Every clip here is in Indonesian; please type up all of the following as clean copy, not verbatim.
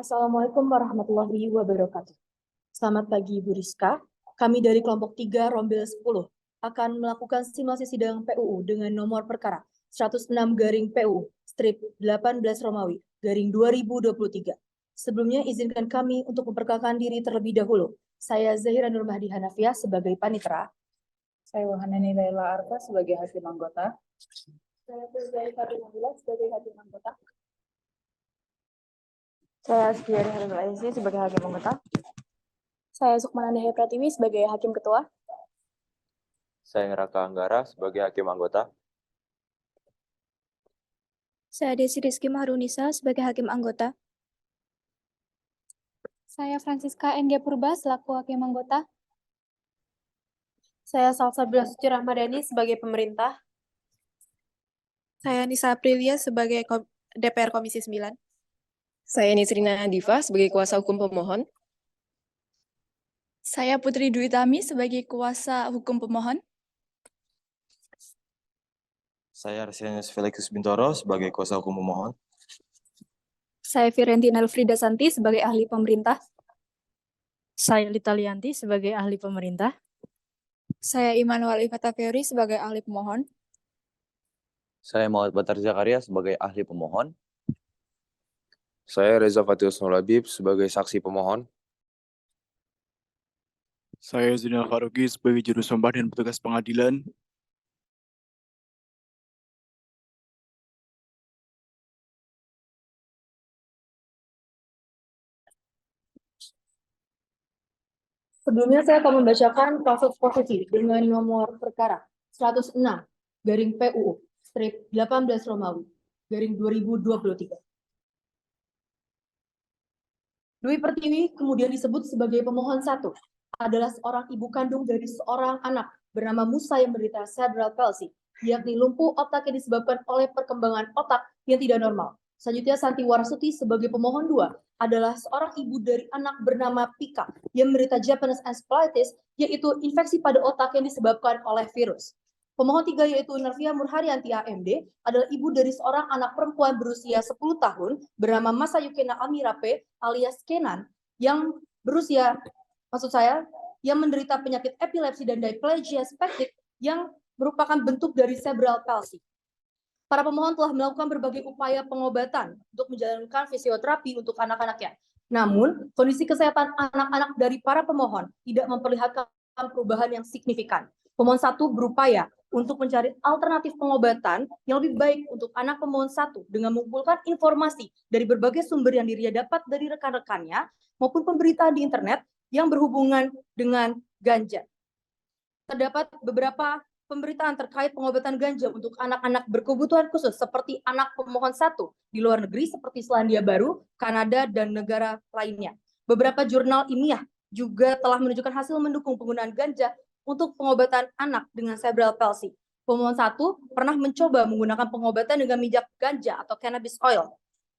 Assalamualaikum warahmatullahi wabarakatuh. Selamat pagi, Bu Rizka. Kami dari kelompok 3 Rombel 10 akan melakukan simulasi sidang PUU dengan nomor perkara 106 garing PUU strip 18 Romawi garing 2023. Sebelumnya izinkan kami untuk memperkenalkan diri terlebih dahulu. Saya Zahira Nur Mahdi Hanafiah sebagai panitera. Saya Wahanani Laila Arka sebagai hakim anggota. Saya Fuzai Fatimah sebagai hakim anggota. Saya Asfiari Harun Azizi sebagai hakim anggota. Saya Sukmana Dehe Pratiwi sebagai hakim ketua. Saya Raka Anggara sebagai hakim anggota. Saya Desi Rizky Maharunisa sebagai hakim anggota. Saya Francisca NG Purba selaku hakim anggota. Saya Salsabila Suci Rahmadani sebagai pemerintah. Saya Nisa Aprilia sebagai DPR Komisi 9. Saya Nisrina Diva sebagai kuasa hukum pemohon. Saya Putri Dwi Tami sebagai kuasa hukum pemohon. Saya Arsianus Felix Bintoro sebagai kuasa hukum pemohon. Saya Firentina Elfrida Santi sebagai ahli pemerintah. Saya Lita Lianti sebagai ahli pemerintah. Saya Immanuel Ivata Ferry sebagai ahli pemohon. Saya Muhammad Batar Zakaria sebagai ahli pemohon. Saya Reza Fatius Nurlabib sebagai saksi pemohon. Saya Zainal Faruqi sebagai juru sumpah dan petugas pengadilan. Sebelumnya saya akan membacakan kasus posisi dengan nomor perkara 106 garing PUU strip 18 Romawi garing 2023. Dwi Pertiwi kemudian disebut sebagai pemohon 1 adalah seorang ibu kandung dari seorang anak bernama Musa yang menderita cerebral palsy, yakni lumpuh otak yang disebabkan oleh perkembangan otak yang tidak normal. Selanjutnya Santi Warasuti sebagai pemohon 2 adalah seorang ibu dari anak bernama Pika yang menderita Japanese encephalitis, yaitu infeksi pada otak yang disebabkan oleh virus. Pemohon 3 yaitu Narvia Murharyanti AMD adalah ibu dari seorang anak perempuan berusia 10 tahun bernama Masayukena Amirape alias Kenan yang berusia, yang menderita penyakit epilepsi dan diplegia spastik yang merupakan bentuk dari cerebral palsy. Para pemohon telah melakukan berbagai upaya pengobatan untuk menjalankan fisioterapi untuk anak-anaknya. Namun, kondisi kesehatan anak-anak dari para pemohon tidak memperlihatkan perubahan yang signifikan. Pemohon 1 berupaya untuk mencari alternatif pengobatan yang lebih baik untuk anak pemohon 1 dengan mengumpulkan informasi dari berbagai sumber yang dirinya dapat dari rekan-rekannya maupun pemberitaan di internet yang berhubungan dengan ganja. Terdapat beberapa pemberitaan terkait pengobatan ganja untuk anak-anak berkebutuhan khusus seperti anak pemohon 1 di luar negeri seperti Selandia Baru, Kanada, dan negara lainnya. Beberapa jurnal ilmiah juga telah menunjukkan hasil mendukung penggunaan ganja untuk pengobatan anak dengan cerebral palsy. Pemohon 1 pernah mencoba menggunakan pengobatan dengan minyak ganja atau cannabis oil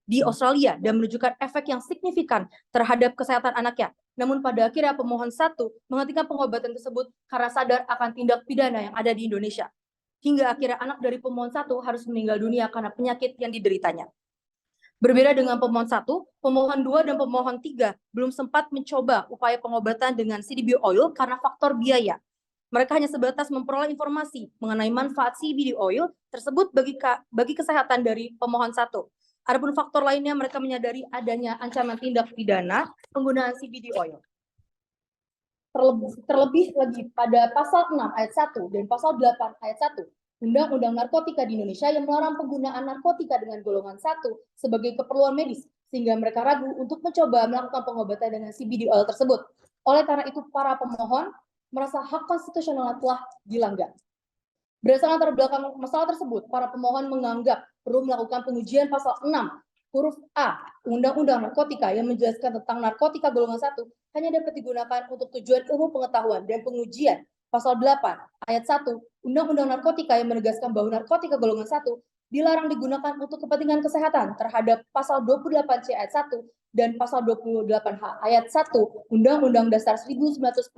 di Australia dan menunjukkan efek yang signifikan terhadap kesehatan anaknya. Namun pada akhirnya pemohon 1 menghentikan pengobatan tersebut karena sadar akan tindak pidana yang ada di Indonesia. Hingga akhirnya anak dari pemohon 1 harus meninggal dunia karena penyakit yang dideritanya. Berbeda dengan pemohon 1, pemohon 2 dan pemohon 3 belum sempat mencoba upaya pengobatan dengan CBD oil karena faktor biaya. Mereka hanya sebatas memperoleh informasi mengenai manfaat CBD oil tersebut bagi kesehatan dari pemohon 1. Adapun faktor lainnya, mereka menyadari adanya ancaman tindak pidana penggunaan CBD oil. Terlebih lagi pada pasal 6 ayat 1 dan pasal 8 ayat 1 Undang-Undang Narkotika di Indonesia yang melarang penggunaan narkotika dengan golongan 1 sebagai keperluan medis, sehingga mereka ragu untuk mencoba melakukan pengobatan dengan CBD oil tersebut. Oleh karena itu, para pemohon merasa hak konstitusional telah dilanggar. Berdasarkan latar belakang masalah tersebut, para pemohon menganggap perlu melakukan pengujian pasal 6 huruf A Undang-Undang Narkotika yang menjelaskan tentang narkotika golongan 1 hanya dapat digunakan untuk tujuan ilmu pengetahuan, dan pengujian pasal 8 ayat 1 Undang-Undang Narkotika yang menegaskan bahwa narkotika golongan 1 dilarang digunakan untuk kepentingan kesehatan terhadap pasal 28C ayat 1 dan pasal 28H ayat 1 Undang-Undang Dasar 1945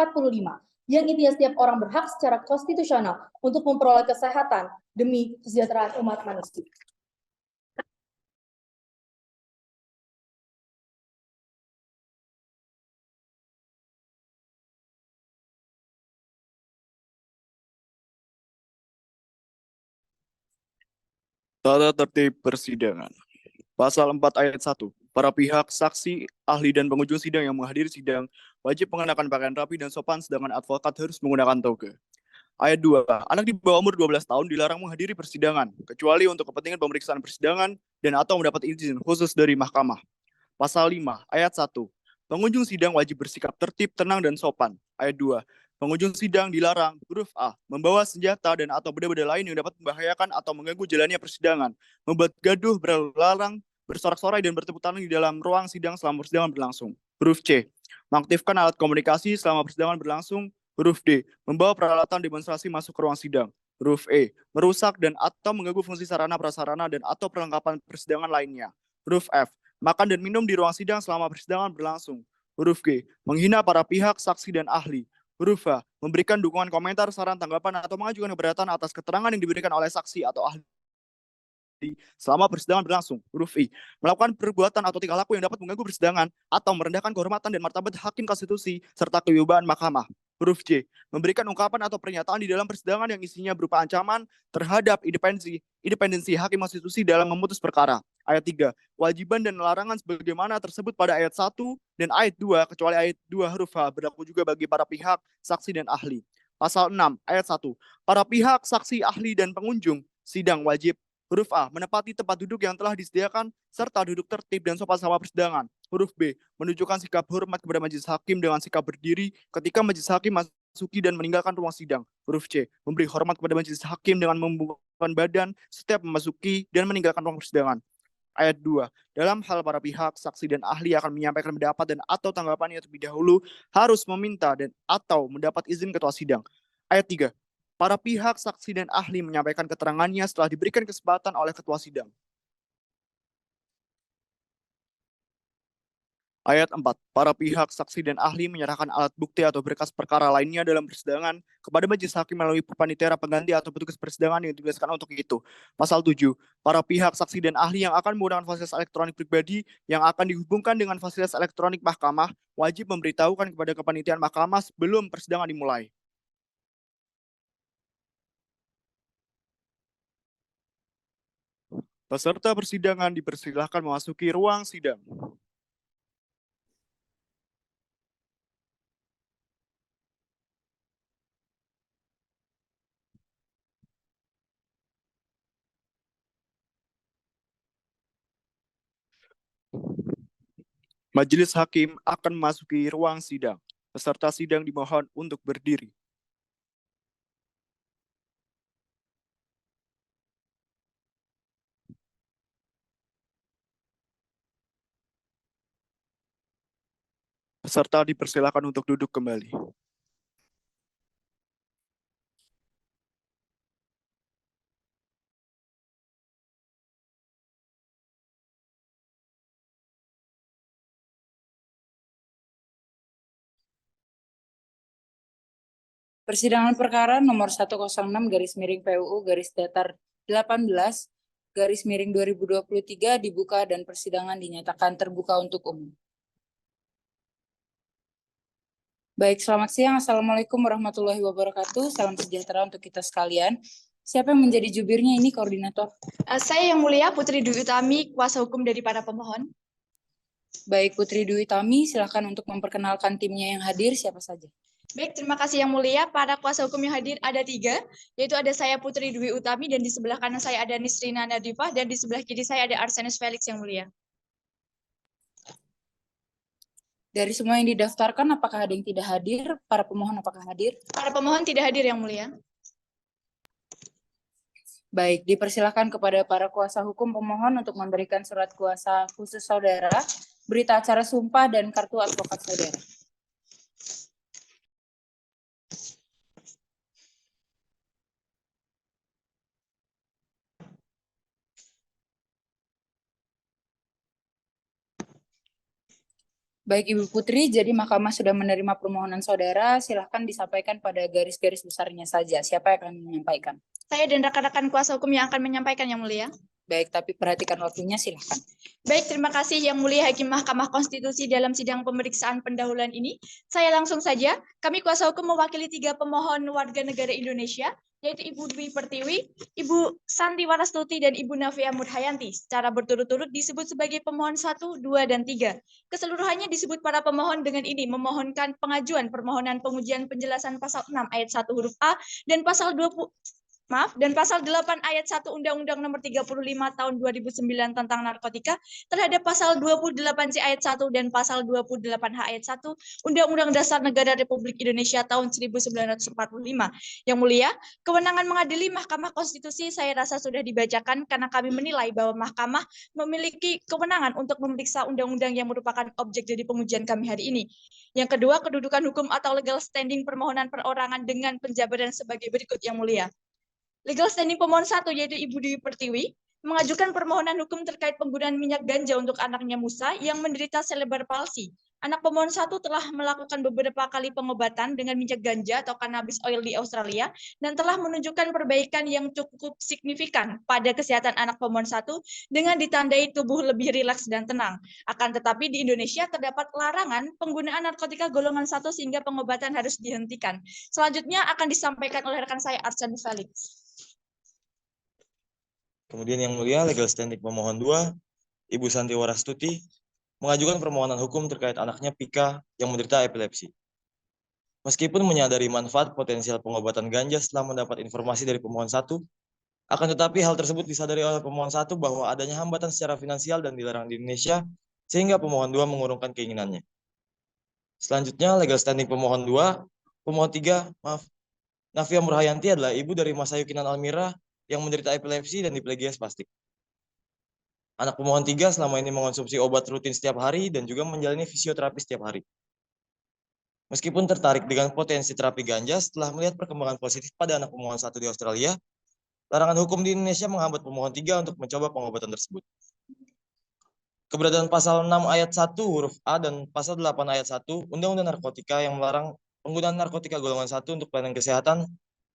yang intinya setiap orang berhak secara konstitusional untuk memperoleh kesehatan demi kesejahteraan umat manusia. Tata tertib persidangan. Pasal 4 ayat 1. Para pihak, saksi, ahli, dan pengunjung sidang yang menghadiri sidang wajib mengenakan pakaian rapi dan sopan, sedangkan advokat harus menggunakan toga. Ayat 2. Anak di bawah umur 12 tahun dilarang menghadiri persidangan, kecuali untuk kepentingan pemeriksaan persidangan dan atau mendapat izin khusus dari mahkamah. Pasal 5, ayat 1. Pengunjung sidang wajib bersikap tertib, tenang, dan sopan. Ayat 2. Pengunjung sidang dilarang, huruf A, membawa senjata dan atau benda-benda lain yang dapat membahayakan atau mengganggu jalannya persidangan, membuat gaduh, berlarang, bersorak-sorai, dan bertepuk tangan di dalam ruang sidang selama persidangan berlangsung. Huruf C. Mengaktifkan alat komunikasi selama persidangan berlangsung. Huruf D. Membawa peralatan demonstrasi masuk ke ruang sidang. Huruf E. Merusak dan atau mengganggu fungsi sarana prasarana dan atau perlengkapan persidangan lainnya. Huruf F. Makan dan minum di ruang sidang selama persidangan berlangsung. Huruf G. Menghina para pihak, saksi, dan ahli. Huruf H. Memberikan dukungan, komentar, saran, tanggapan, atau mengajukan keberatan atas keterangan yang diberikan oleh saksi atau ahli selama persidangan berlangsung. Huruf I. Melakukan perbuatan atau tingkah laku yang dapat mengganggu persidangan atau merendahkan kehormatan dan martabat hakim konstitusi serta kewibawaan mahkamah. Huruf J. Memberikan ungkapan atau pernyataan di dalam persidangan yang isinya berupa ancaman terhadap independensi hakim konstitusi dalam memutus perkara. Ayat 3. Kewajiban dan larangan sebagaimana tersebut pada ayat 1 dan ayat 2, kecuali ayat 2 huruf H, berlaku juga bagi para pihak, saksi, dan ahli. Pasal 6, ayat 1. Para pihak, saksi, ahli, dan pengunjung sidang wajib, huruf A, menempati tempat duduk yang telah disediakan serta duduk tertib dan sopan selama persidangan. Huruf B, menunjukkan sikap hormat kepada majelis hakim dengan sikap berdiri ketika majelis hakim masuki dan meninggalkan ruang sidang. Huruf C, memberi hormat kepada majelis hakim dengan membungkukkan badan setiap memasuki dan meninggalkan ruang persidangan. Ayat 2. Dalam hal para pihak, saksi, dan ahli akan menyampaikan pendapat dan atau tanggapannya terlebih dahulu harus meminta dan atau mendapat izin ketua sidang. Ayat 3. Para pihak, saksi, dan ahli menyampaikan keterangannya setelah diberikan kesempatan oleh ketua sidang. Ayat 4. Para pihak, saksi, dan ahli menyerahkan alat bukti atau berkas perkara lainnya dalam persidangan kepada majelis hakim melalui panitera pengganti atau petugas persidangan yang ditugaskan untuk itu. Pasal 7. Para pihak, saksi, dan ahli yang akan menggunakan fasilitas elektronik pribadi yang akan dihubungkan dengan fasilitas elektronik mahkamah wajib memberitahukan kepada kepanitiaan mahkamah sebelum persidangan dimulai. Peserta persidangan dipersilahkan memasuki ruang sidang. Majelis hakim akan memasuki ruang sidang. Peserta sidang dimohon untuk berdiri. Peserta dipersilakan untuk duduk kembali. Persidangan perkara nomor 106-PUU-18/18/2023 dibuka dan persidangan dinyatakan terbuka untuk umum. Baik, selamat siang. Assalamualaikum warahmatullahi wabarakatuh. Salam sejahtera untuk kita sekalian. Siapa yang menjadi jubirnya ini, koordinator? Saya yang mulia Putri Dwi Utami, kuasa hukum dari para pemohon. Baik, Putri Dwi Utami, silakan untuk memperkenalkan timnya yang hadir, siapa saja. Baik, terima kasih yang mulia. Para kuasa hukum yang hadir ada 3, yaitu ada saya Putri Dwi Utami, dan di sebelah kanan saya ada Nisrina Nadifah, dan di sebelah kiri saya ada Arsenus Felix yang mulia. Dari semua yang didaftarkan, apakah ada yang tidak hadir? Para pemohon apakah hadir? Para pemohon tidak hadir yang mulia. Baik, dipersilakan kepada para kuasa hukum pemohon untuk memberikan surat kuasa khusus saudara, berita acara sumpah, dan kartu advokat saudara. Baik, Ibu Putri, jadi Mahkamah sudah menerima permohonan saudara, silahkan disampaikan pada garis-garis besarnya saja. Siapa yang akan menyampaikan? Saya dan rekan-rekan kuasa hukum yang akan menyampaikan yang mulia. Baik, tapi perhatikan waktunya, silahkan. Baik, terima kasih Yang Mulia Hakim Mahkamah Konstitusi dalam sidang pemeriksaan pendahuluan ini. Saya langsung saja, kami kuasa hukum mewakili 3 pemohon warga negara Indonesia, yaitu Ibu Dwi Pertiwi, Ibu Santi Warastuti, dan Ibu Nafia Murhayanti. Secara berturut-turut disebut sebagai pemohon 1, 2, dan 3. Keseluruhannya disebut para pemohon dengan ini memohonkan pengajuan permohonan pengujian penjelasan pasal 6 ayat 1 huruf A dan pasal 8 ayat 1 Undang-Undang Nomor 35 Tahun 2009 tentang narkotika terhadap pasal 28C ayat 1 dan pasal 28H ayat 1 Undang-Undang Dasar Negara Republik Indonesia tahun 1945. Yang Mulia, kewenangan mengadili Mahkamah Konstitusi saya rasa sudah dibacakan karena kami menilai bahwa Mahkamah memiliki kewenangan untuk memeriksa undang-undang yang merupakan objek dari pengujian kami hari ini. Yang kedua, kedudukan hukum atau legal standing permohonan perorangan dengan penjabaran sebagai berikut, Yang Mulia. Legal standing pemohon 1 yaitu Ibu Dwi Pertiwi mengajukan permohonan hukum terkait penggunaan minyak ganja untuk anaknya Musa yang menderita cerebral palsy. Anak pemohon 1 telah melakukan beberapa kali pengobatan dengan minyak ganja atau cannabis oil di Australia dan telah menunjukkan perbaikan yang cukup signifikan pada kesehatan anak pemohon 1 dengan ditandai tubuh lebih rileks dan tenang. Akan tetapi di Indonesia terdapat larangan penggunaan narkotika golongan 1 sehingga pengobatan harus dihentikan. Selanjutnya akan disampaikan oleh rekan saya Arsenus Felix. Kemudian Yang Mulia, legal standing pemohon 2, Ibu Santi Warastuti, mengajukan permohonan hukum terkait anaknya Pika yang menderita epilepsi. Meskipun menyadari manfaat potensial pengobatan ganja setelah mendapat informasi dari pemohon 1, akan tetapi hal tersebut disadari oleh pemohon 1 bahwa adanya hambatan secara finansial dan dilarang di Indonesia, sehingga pemohon 2 mengurungkan keinginannya. Selanjutnya, legal standing pemohon 2, pemohon 3, Nafia Murhayanti adalah ibu dari Mas Ayu Kinan Almira yang menderita epilepsi dan diplegia spastik. Anak pemohon 3 selama ini mengonsumsi obat rutin setiap hari dan juga menjalani fisioterapi setiap hari. Meskipun tertarik dengan potensi terapi ganja setelah melihat perkembangan positif pada anak pemohon 1 di Australia, larangan hukum di Indonesia menghambat pemohon 3 untuk mencoba pengobatan tersebut. Keberadaan pasal 6 ayat 1 huruf A dan pasal 8 ayat 1 Undang-Undang Narkotika yang melarang penggunaan narkotika golongan 1 untuk pelayanan kesehatan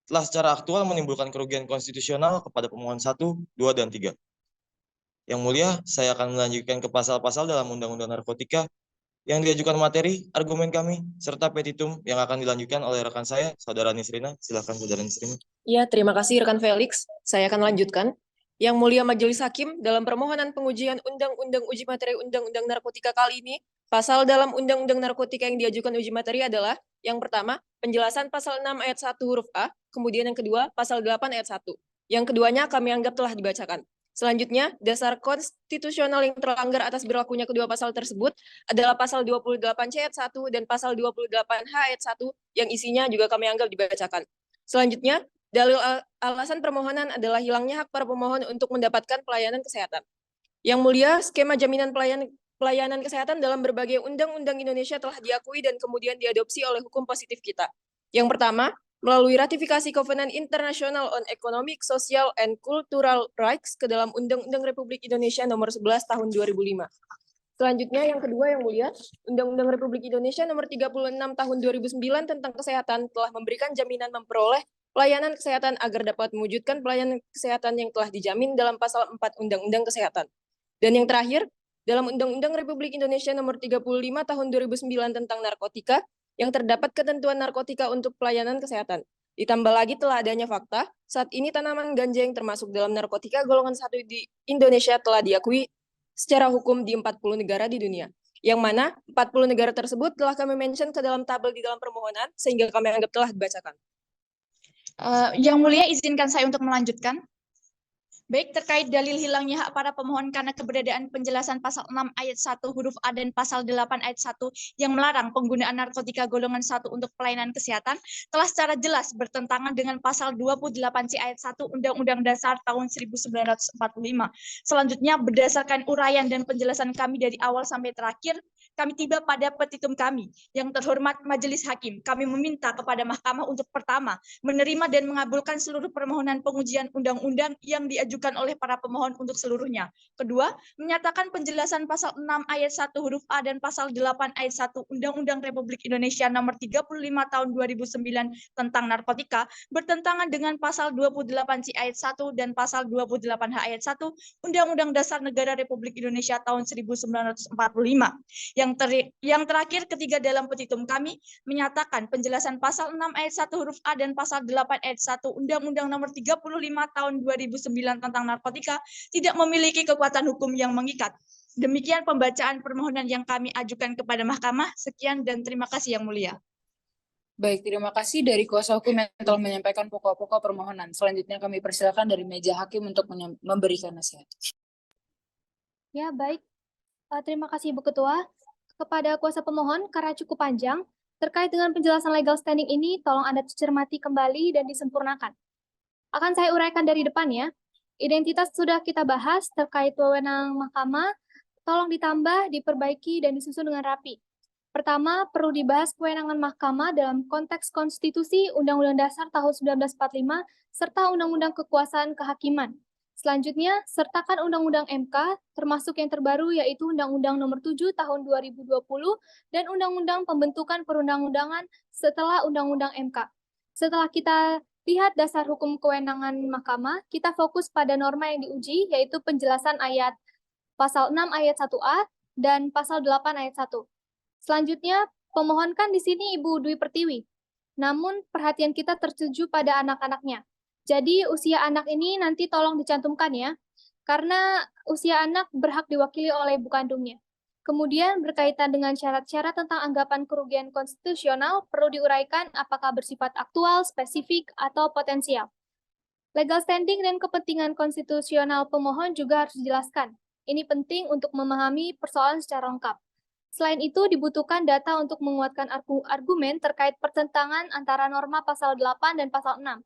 telah secara aktual menimbulkan kerugian konstitusional kepada pemohon 1, 2, dan 3. Yang Mulia, saya akan melanjutkan ke pasal-pasal dalam Undang-Undang Narkotika yang diajukan materi, argumen kami, serta petitum yang akan dilanjutkan oleh rekan saya, Saudara Nisrina. Silakan Saudara Nisrina. Ya, terima kasih rekan Felix. Saya akan lanjutkan. Yang Mulia Majelis Hakim, dalam permohonan pengujian Undang-Undang Uji Materi Undang-Undang Narkotika kali ini, pasal dalam Undang-Undang Narkotika yang diajukan uji materi adalah yang pertama, penjelasan pasal 6 ayat 1 huruf A, kemudian yang kedua, pasal 8 ayat 1. Yang keduanya kami anggap telah dibacakan. Selanjutnya, dasar konstitusional yang terlanggar atas berlakunya kedua pasal tersebut adalah pasal 28C ayat 1 dan pasal 28H ayat 1 yang isinya juga kami anggap dibacakan. Selanjutnya, dalil alasan permohonan adalah hilangnya hak para pemohon untuk mendapatkan pelayanan kesehatan. Yang Mulia, skema jaminan pelayanan kesehatan dalam berbagai undang-undang Indonesia telah diakui dan kemudian diadopsi oleh hukum positif kita. Yang pertama, melalui ratifikasi Covenant International on Economic, Social, and Cultural Rights ke dalam Undang-Undang Republik Indonesia Nomor 11 Tahun 2005. Selanjutnya, yang kedua yang mulia, Undang-Undang Republik Indonesia Nomor 36 Tahun 2009 tentang kesehatan telah memberikan jaminan memperoleh pelayanan kesehatan agar dapat mewujudkan pelayanan kesehatan yang telah dijamin dalam pasal 4 Undang-Undang Kesehatan. Dan yang terakhir, dalam Undang-Undang Republik Indonesia Nomor 35 Tahun 2009 tentang narkotika, yang terdapat ketentuan narkotika untuk pelayanan kesehatan. Ditambah lagi telah adanya fakta, saat ini tanaman ganja yang termasuk dalam narkotika golongan 1 di Indonesia telah diakui secara hukum di 40 negara di dunia. Yang mana 40 negara tersebut telah kami mention ke dalam tabel di dalam permohonan, sehingga kami anggap telah dibacakan. Yang Mulia, izinkan saya untuk melanjutkan. Baik, terkait dalil hilangnya hak para pemohon karena keberadaan penjelasan pasal 6 ayat 1 huruf A dan pasal 8 ayat 1 yang melarang penggunaan narkotika golongan 1 untuk pelayanan kesehatan telah secara jelas bertentangan dengan pasal 28C ayat 1 Undang-Undang Dasar tahun 1945. Selanjutnya, berdasarkan uraian dan penjelasan kami dari awal sampai terakhir, kami tiba pada petitum kami. Yang terhormat Majelis Hakim, kami meminta kepada Mahkamah untuk pertama, menerima dan mengabulkan seluruh permohonan pengujian undang-undang yang diajukan diajukan oleh para pemohon untuk seluruhnya. Kedua, menyatakan penjelasan pasal 6 ayat 1 huruf A dan pasal 8 ayat 1 Undang-Undang Republik Indonesia nomor 35 tahun 2009 tentang narkotika bertentangan dengan pasal 28C ayat 1 dan pasal 28H ayat 1 Undang-Undang Dasar Negara Republik Indonesia tahun 1945. Yang terakhir, ketiga, dalam petitum kami menyatakan penjelasan pasal 6 ayat 1 huruf A dan pasal 8 ayat 1 Undang-Undang nomor 35 tahun 2009 tentang narkotika tidak memiliki kekuatan hukum yang mengikat. Demikian pembacaan permohonan yang kami ajukan kepada Mahkamah. Sekian dan terima kasih Yang Mulia. Baik, terima kasih dari kuasa hukum yang telah menyampaikan pokok-pokok permohonan. Selanjutnya kami persilakan dari meja hakim untuk memberikan nasihat. Ya, baik. Terima kasih Ibu Ketua. Kepada kuasa pemohon, karena cukup panjang, terkait dengan penjelasan legal standing ini, tolong Anda cermati kembali dan disempurnakan. Akan saya uraikan dari depan ya. Identitas sudah kita bahas terkait wewenang mahkamah, tolong ditambah, diperbaiki, dan disusun dengan rapi. Pertama, perlu dibahas kewenangan mahkamah dalam konteks konstitusi Undang-Undang Dasar tahun 1945 serta Undang-Undang Kekuasaan Kehakiman. Selanjutnya, sertakan Undang-Undang MK, termasuk yang terbaru yaitu Undang-Undang Nomor 7 Tahun 2020 dan Undang-Undang Pembentukan Perundang-undangan setelah Undang-Undang MK. Setelah kita lihat dasar hukum kewenangan mahkamah, kita fokus pada norma yang diuji, yaitu penjelasan ayat pasal 6 ayat 1A dan pasal 8 ayat 1. Selanjutnya, pemohon kan di sini Ibu Dwi Pertiwi. Namun, perhatian kita tertuju pada anak-anaknya. Jadi, usia anak ini nanti tolong dicantumkan ya, karena usia anak berhak diwakili oleh ibu kandungnya. Kemudian, berkaitan dengan syarat-syarat tentang anggapan kerugian konstitusional, perlu diuraikan apakah bersifat aktual, spesifik, atau potensial. Legal standing dan kepentingan konstitusional pemohon juga harus dijelaskan. Ini penting untuk memahami persoalan secara lengkap. Selain itu, dibutuhkan data untuk menguatkan argumen terkait pertentangan antara norma pasal 8 dan pasal 6.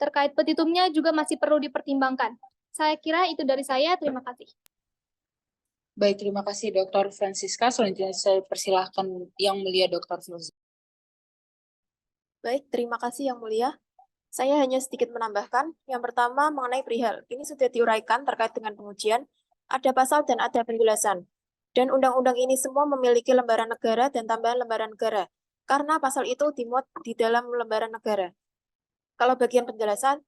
Terkait petitumnya juga masih perlu dipertimbangkan. Saya kira itu dari saya, terima kasih. Baik, terima kasih Dr. Francisca. Selanjutnya saya persilahkan Yang Mulia Dr. Filza. Baik, terima kasih Yang Mulia. Saya hanya sedikit menambahkan. Yang pertama mengenai perihal. Ini sudah diuraikan terkait dengan pengujian. Ada pasal dan ada penjelasan. Dan undang-undang ini semua memiliki lembaran negara dan tambahan lembaran negara. Karena pasal itu dimuat di dalam lembaran negara. Kalau bagian penjelasan,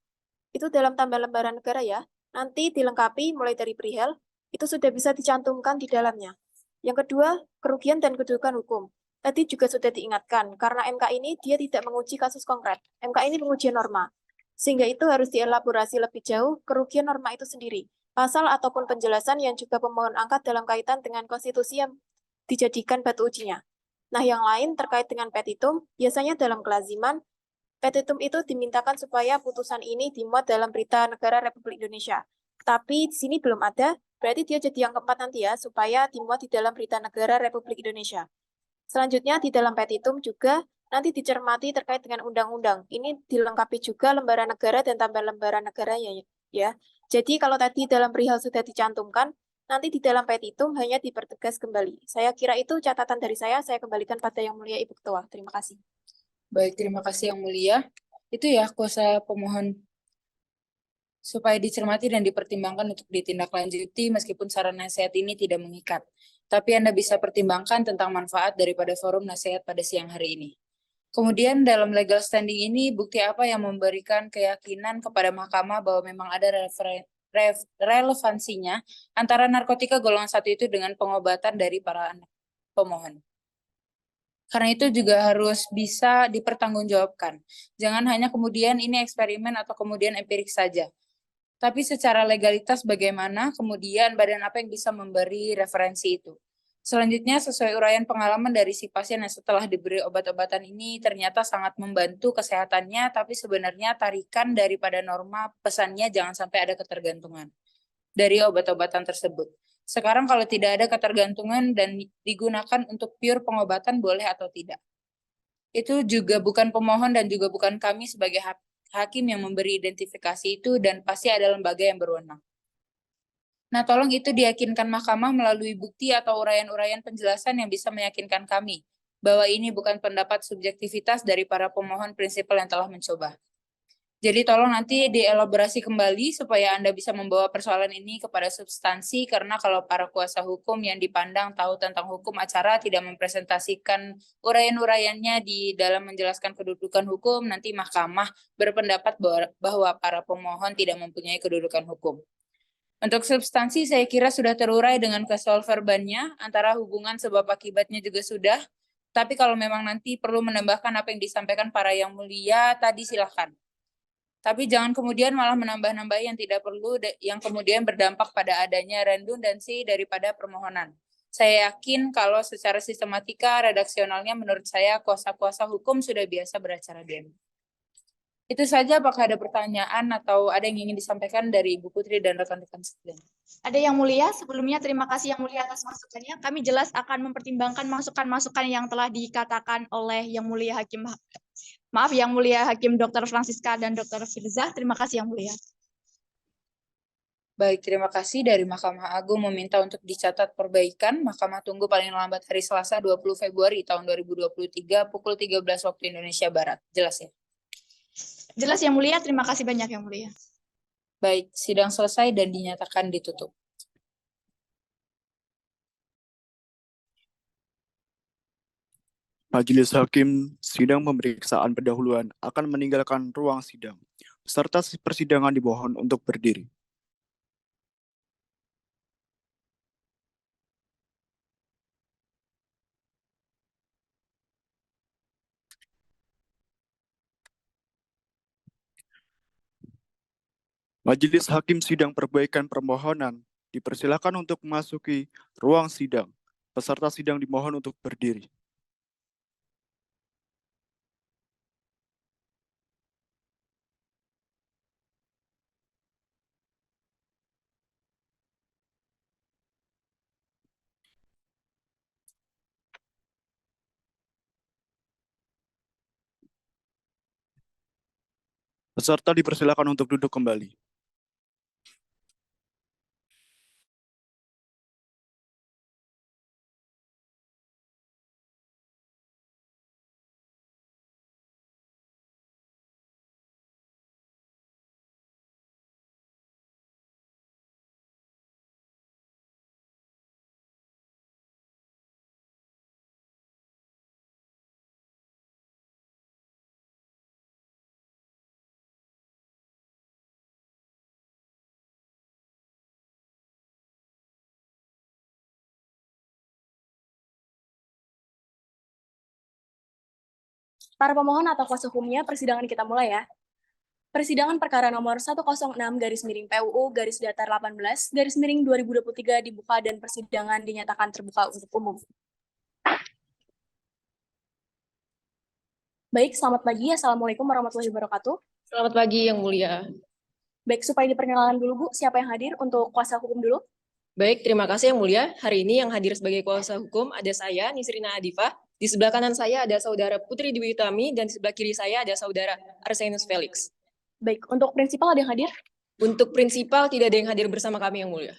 itu dalam tambahan lembaran negara ya. Nanti dilengkapi mulai dari perihal, itu sudah bisa dicantumkan di dalamnya. Yang kedua, kerugian dan kedudukan hukum. Tadi juga sudah diingatkan, karena MK ini dia tidak menguji kasus konkret. MK ini pengujian norma. Sehingga itu harus dielaborasi lebih jauh kerugian norma itu sendiri. Pasal ataupun penjelasan yang juga pemohon angkat dalam kaitan dengan konstitusi yang dijadikan batu ujinya. Nah, yang lain terkait dengan petitum, biasanya dalam kelaziman, petitum itu dimintakan supaya putusan ini dimuat dalam Berita Negara Republik Indonesia. Tapi di sini belum ada, berarti dia jadi yang keempat nanti ya, supaya dimuat di dalam Berita Negara Republik Indonesia. Selanjutnya di dalam petitum juga nanti dicermati terkait dengan undang-undang. Ini dilengkapi juga lembaran negara dan tambahan lembaran negara ya. Jadi kalau tadi dalam perihal sudah dicantumkan, nanti di dalam petitum hanya dipertegas kembali. Saya kira itu catatan dari saya kembalikan pada Yang Mulia Ibu Ketua. Terima kasih. Baik, terima kasih Yang Mulia. Itu ya kuasa pemohon supaya dicermati dan dipertimbangkan untuk ditindaklanjuti meskipun saran nasihat ini tidak mengikat. Tapi Anda bisa pertimbangkan tentang manfaat daripada forum nasihat pada siang hari ini. Kemudian dalam legal standing ini, bukti apa yang memberikan keyakinan kepada mahkamah bahwa memang ada relevansinya antara narkotika golongan 1 itu dengan pengobatan dari para anak pemohon. Karena itu juga harus bisa dipertanggungjawabkan. Jangan hanya kemudian ini eksperimen atau kemudian empirik saja. Tapi secara legalitas bagaimana, kemudian badan apa yang bisa memberi referensi itu. Selanjutnya, sesuai uraian pengalaman dari si pasien yang setelah diberi obat-obatan ini ternyata sangat membantu kesehatannya, tapi sebenarnya tarikan daripada norma pesannya jangan sampai ada ketergantungan dari obat-obatan tersebut. Sekarang kalau tidak ada ketergantungan dan digunakan untuk pure pengobatan boleh atau tidak. Itu juga bukan pemohon dan juga bukan kami sebagai hakim yang memberi identifikasi itu dan pasti ada lembaga yang berwenang. Nah, tolong itu diyakinkan mahkamah melalui bukti atau uraian-uraian penjelasan yang bisa meyakinkan kami bahwa ini bukan pendapat subjektivitas dari para pemohon prinsipal yang telah mencoba. Jadi tolong nanti dielaborasi kembali supaya Anda bisa membawa persoalan ini kepada substansi, karena kalau para kuasa hukum yang dipandang tahu tentang hukum acara tidak mempresentasikan uraian-uraiannya di dalam menjelaskan kedudukan hukum, nanti mahkamah berpendapat bahwa para pemohon tidak mempunyai kedudukan hukum. Untuk substansi saya kira sudah terurai dengan casual verbannya, antara hubungan sebab akibatnya juga sudah, tapi kalau memang nanti perlu menambahkan apa yang disampaikan para yang mulia tadi silahkan. Tapi jangan kemudian malah menambah-nambah yang tidak perlu, yang kemudian berdampak pada adanya redundansi daripada permohonan. Saya yakin kalau secara sistematika redaksionalnya menurut saya kuasa-kuasa hukum sudah biasa beracara di MK. Itu saja, apakah ada pertanyaan atau ada yang ingin disampaikan dari Ibu Putri dan rekan-rekan sekalian? Ada yang mulia, sebelumnya terima kasih yang mulia atas masukannya. Kami jelas akan mempertimbangkan masukan-masukan yang telah dikatakan oleh yang mulia Yang mulia Hakim Dr. Francisca dan Dr. Firza. Terima kasih yang mulia. Baik, terima kasih. Dari Mahkamah Agung meminta untuk dicatat perbaikan. Mahkamah tunggu paling lambat hari Selasa 20 Februari tahun 2023 pukul 13 waktu Indonesia Barat. Jelas ya? Jelas yang mulia, terima kasih banyak yang mulia. Baik, sidang selesai dan dinyatakan ditutup. Majelis Hakim sidang pemeriksaan pendahuluan akan meninggalkan ruang sidang. Peserta persidangan dimohon untuk berdiri. Majelis Hakim sidang perbaikan permohonan dipersilakan untuk memasuki ruang sidang. Peserta sidang dimohon untuk berdiri. Peserta dipersilakan untuk duduk kembali. Para pemohon atau kuasa hukumnya, persidangan kita mulai ya. Persidangan perkara nomor 106/18-PUU-18 dibuka dan persidangan dinyatakan terbuka untuk umum. Baik, selamat pagi. Assalamualaikum warahmatullahi wabarakatuh. Selamat pagi yang mulia. Baik, supaya diperkenalkan dulu Bu, siapa yang hadir untuk kuasa hukum dulu? Baik, terima kasih yang mulia. Hari ini yang hadir sebagai kuasa hukum ada saya, Nisrina Adifah. Di sebelah kanan saya ada saudara Putri Dwi Utami, dan di sebelah kiri saya ada saudara Arsenus Felix. Baik, untuk prinsipal ada yang hadir? Untuk prinsipal tidak ada yang hadir bersama kami yang mulia.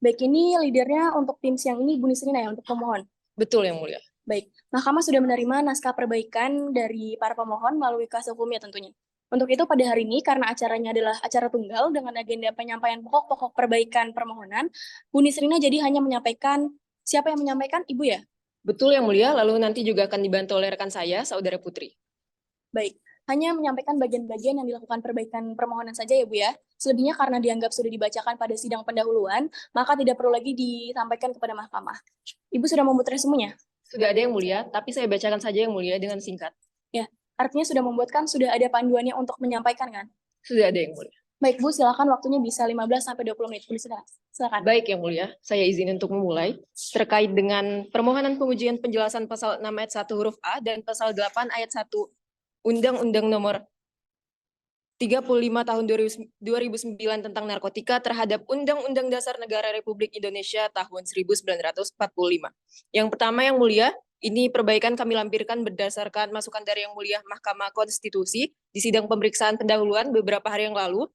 Baik, ini leadernya untuk tim siang ini Bu Nisrina ya, untuk pemohon? Betul yang mulia. Baik, Mahkamah sudah menerima naskah perbaikan dari para pemohon melalui kuasa hukumnya tentunya. Untuk itu pada hari ini, karena acaranya adalah acara tunggal dengan agenda penyampaian pokok-pokok perbaikan permohonan, Bu Nisrina jadi hanya menyampaikan, siapa yang menyampaikan? Ibu ya? Betul yang mulia, lalu nanti juga akan dibantu oleh rekan saya, saudara Putri. Baik, hanya menyampaikan bagian-bagian yang dilakukan perbaikan permohonan saja ya Bu ya. Selebihnya karena dianggap sudah dibacakan pada sidang pendahuluan, maka tidak perlu lagi disampaikan kepada mahkamah. Ibu sudah membuat resumenya? Sudah ada yang mulia, tapi saya bacakan saja yang mulia dengan singkat. Ya, artinya sudah membuatkan, sudah ada panduannya untuk menyampaikan kan? Sudah ada yang mulia. Baik Bu, silakan waktunya bisa 15-20 menit. Silakan. Baik yang mulia, saya izin untuk memulai. Terkait dengan permohonan pengujian penjelasan pasal 6 ayat 1 huruf A dan pasal 8 ayat 1 Undang-Undang nomor 35 tahun 2009 tentang narkotika terhadap Undang-Undang Dasar Negara Republik Indonesia tahun 1945. Yang pertama yang mulia, ini perbaikan kami lampirkan berdasarkan masukan dari yang mulia Mahkamah Konstitusi di sidang pemeriksaan pendahuluan beberapa hari yang lalu.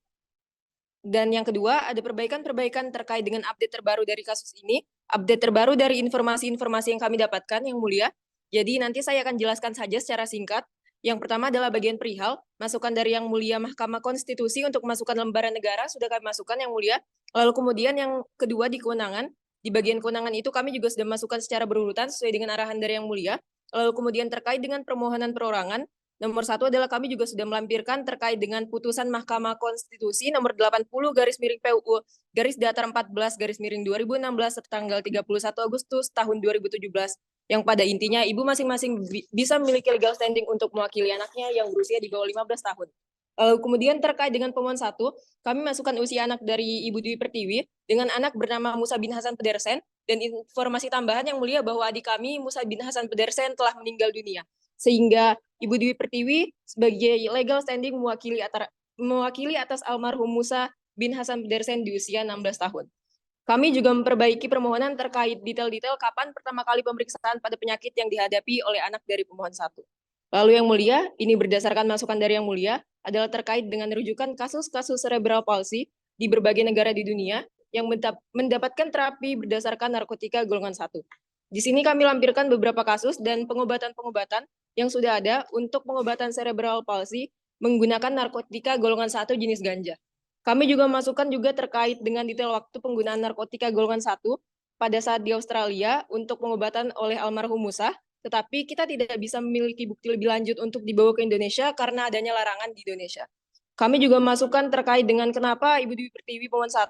Dan yang kedua, ada perbaikan-perbaikan terkait dengan update terbaru dari kasus ini, update terbaru dari informasi-informasi yang kami dapatkan yang mulia. Jadi nanti saya akan jelaskan saja secara singkat. Yang pertama adalah bagian perihal, masukan dari Yang Mulia Mahkamah Konstitusi untuk masukan lembaran negara sudah kami masukkan Yang Mulia. Lalu kemudian yang kedua di kewenangan, di bagian kewenangan itu kami juga sudah masukkan secara berurutan sesuai dengan arahan dari Yang Mulia. Lalu kemudian terkait dengan permohonan perorangan, nomor 1 adalah kami juga sudah melampirkan terkait dengan putusan Mahkamah Konstitusi nomor 80/PUU garis datar 14/2016 tertanggal 31 Agustus tahun 2017 yang pada intinya ibu masing-masing bisa memiliki legal standing untuk mewakili anaknya yang berusia di bawah 15 tahun. Lalu kemudian terkait dengan pemohon 1, kami masukkan usia anak dari Ibu Dwi Pertiwi dengan anak bernama Musa bin Hasan Pedersen dan informasi tambahan Yang Mulia bahwa adik kami Musa bin Hasan Pedersen telah meninggal dunia. Sehingga Ibu Dwi Pertiwi sebagai legal standing mewakili atas almarhum Musa bin Hasan Pedersen di usia 16 tahun. Kami juga memperbaiki permohonan terkait detail-detail kapan pertama kali pemeriksaan pada penyakit yang dihadapi oleh anak dari pemohon 1. Lalu Yang Mulia, ini berdasarkan masukan dari Yang Mulia, adalah terkait dengan rujukan kasus-kasus cerebral palsy di berbagai negara di dunia yang mendapatkan terapi berdasarkan narkotika golongan 1. Di sini kami lampirkan beberapa kasus dan pengobatan-pengobatan yang sudah ada untuk pengobatan cerebral palsy menggunakan narkotika golongan 1 jenis ganja. Kami juga masukkan juga terkait dengan detail waktu penggunaan narkotika golongan 1 pada saat di Australia untuk pengobatan oleh almarhum Musa, tetapi kita tidak bisa memiliki bukti lebih lanjut untuk dibawa ke Indonesia karena adanya larangan di Indonesia. Kami juga masukkan terkait dengan kenapa Ibu Dwi Pertiwi pemohon 1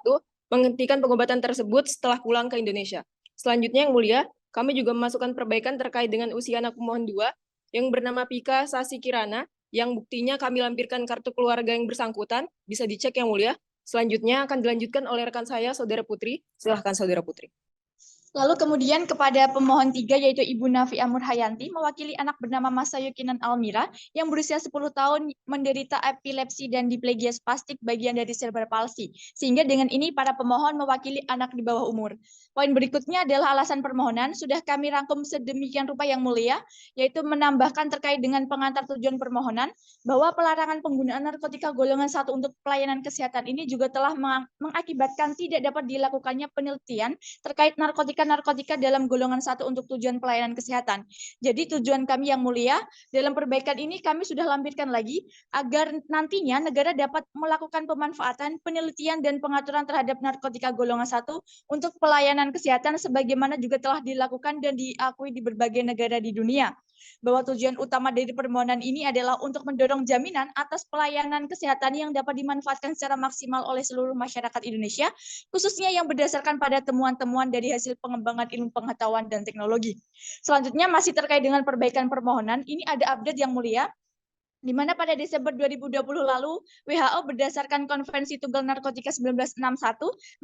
menghentikan pengobatan tersebut setelah pulang ke Indonesia. Selanjutnya Yang Mulia, kami juga memasukkan perbaikan terkait dengan usia anak pemohon 2 yang bernama Pika Sasi Kirana, yang buktinya kami lampirkan kartu keluarga yang bersangkutan, bisa dicek Yang Mulia. Selanjutnya akan dilanjutkan oleh rekan saya, Saudara Putri. Silahkan Saudara Putri. Lalu kemudian kepada pemohon 3 yaitu Ibu Nafi Amur Hayanti mewakili anak bernama Masayu Kinan Almira yang berusia 10 tahun menderita epilepsi dan diplegia spastik bagian dari cerebral palsy. Sehingga dengan ini para pemohon mewakili anak di bawah umur. Poin berikutnya adalah alasan permohonan sudah kami rangkum sedemikian rupa Yang Mulia, yaitu menambahkan terkait dengan pengantar tujuan permohonan bahwa pelarangan penggunaan narkotika golongan 1 untuk pelayanan kesehatan ini juga telah mengakibatkan tidak dapat dilakukannya penelitian terkait narkotika dalam golongan 1 untuk tujuan pelayanan kesehatan. Jadi tujuan kami Yang Mulia, dalam perbaikan ini kami sudah lampirkan lagi agar nantinya negara dapat melakukan pemanfaatan, penelitian, dan pengaturan terhadap narkotika golongan 1 untuk pelayanan kesehatan sebagaimana juga telah dilakukan dan diakui di berbagai negara di dunia. Bahwa tujuan utama dari permohonan ini adalah untuk mendorong jaminan atas pelayanan kesehatan yang dapat dimanfaatkan secara maksimal oleh seluruh masyarakat Indonesia, khususnya yang berdasarkan pada temuan-temuan dari hasil pengembangan ilmu pengetahuan dan teknologi. Selanjutnya masih terkait dengan perbaikan permohonan, ini ada update Yang Mulia, di mana pada Desember 2020 lalu WHO berdasarkan Konvensi Tunggal Narkotika 1961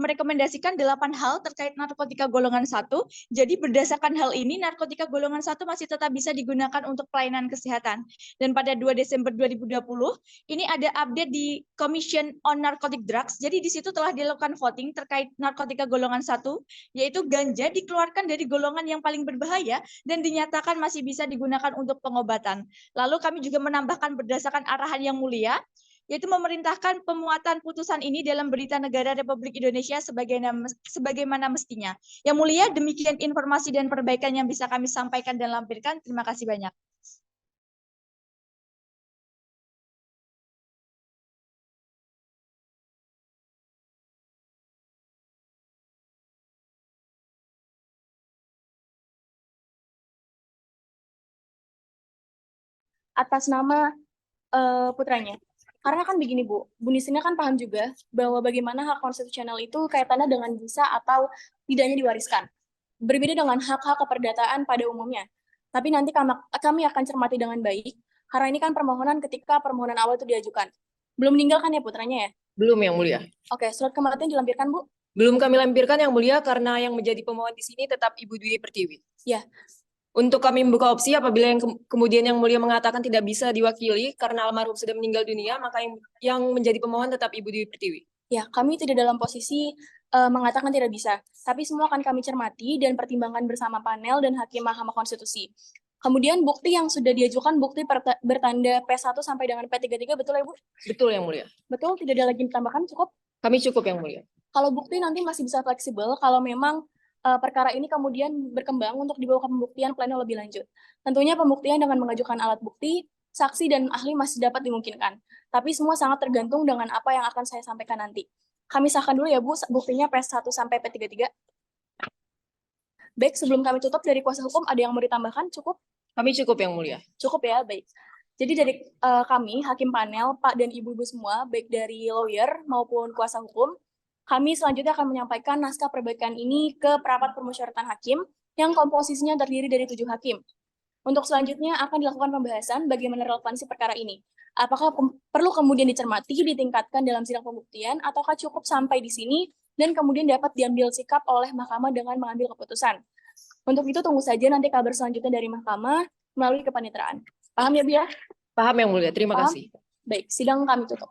merekomendasikan 8 hal terkait narkotika golongan 1. Jadi berdasarkan hal ini narkotika golongan 1 masih tetap bisa digunakan untuk pelayanan kesehatan. Dan pada 2 Desember 2020 ini ada update di Commission on Narcotic Drugs. Jadi di situ telah dilakukan voting terkait narkotika golongan 1, yaitu ganja dikeluarkan dari golongan yang paling berbahaya dan dinyatakan masih bisa digunakan untuk pengobatan. Lalu kami juga menambahkan berdasarkan arahan Yang Mulia, yaitu memerintahkan pemuatan putusan ini dalam Berita Negara Republik Indonesia sebagaimana mestinya. Yang Mulia, demikian informasi dan perbaikan yang bisa kami sampaikan dan lampirkan. Terima kasih banyak. Atas nama putranya. Karena kan begini Bu Nisina kan paham juga bahwa bagaimana hak konstitusional itu kaitannya dengan bisa atau tidaknya diwariskan. Berbeda dengan hak-hak keperdataan pada umumnya. Tapi nanti kami akan cermati dengan baik, karena ini kan permohonan ketika permohonan awal itu diajukan. Belum meninggal kan ya putranya ya? Belum Yang Mulia. Oke, surat kematian dilampirkan Bu? Belum kami lampirkan Yang Mulia karena yang menjadi pemohon di sini tetap Ibu Dwi Pertiwi. Ya. Untuk kami membuka opsi apabila yang kemudian Yang Mulia mengatakan tidak bisa diwakili karena almarhum sudah meninggal dunia, maka yang menjadi pemohon tetap Ibu Dwi Pertiwi. Ya, kami tidak dalam posisi mengatakan tidak bisa, tapi semua akan kami cermati dan pertimbangkan bersama panel dan Hakim Mahkamah Konstitusi. Kemudian bukti yang sudah diajukan bukti bertanda P1 sampai dengan P33, betul ya Bu? Betul Yang Mulia. Betul, tidak ada lagi ditambahkan, cukup? Kami cukup Yang Mulia. Kalau bukti nanti masih bisa fleksibel kalau memang perkara ini kemudian berkembang untuk dibawa ke pembuktian pleno lebih lanjut. Tentunya pembuktian dengan mengajukan alat bukti saksi dan ahli masih dapat dimungkinkan. Tapi semua sangat tergantung dengan apa yang akan saya sampaikan nanti. Kami sahkan dulu ya Bu, buktinya P1 sampai P33. Baik, sebelum kami tutup dari kuasa hukum, ada yang mau ditambahkan? Cukup? Kami cukup Yang Mulia. Cukup ya, baik. Jadi dari kami, hakim panel, Pak dan Ibu-Ibu semua, baik dari lawyer maupun kuasa hukum, kami selanjutnya akan menyampaikan naskah perbaikan ini ke perapat permusyawaratan hakim yang komposisinya terdiri dari 7 hakim. Untuk selanjutnya akan dilakukan pembahasan bagaimana relevansi perkara ini. Apakah perlu kemudian dicermati, ditingkatkan dalam sidang pembuktian, ataukah cukup sampai di sini dan kemudian dapat diambil sikap oleh mahkamah dengan mengambil keputusan. Untuk itu tunggu saja nanti kabar selanjutnya dari mahkamah melalui kepanitraan. Paham ya, Bu ya? Paham Yang Mulia, terima Paham? kasih. Baik, sidang kami tutup.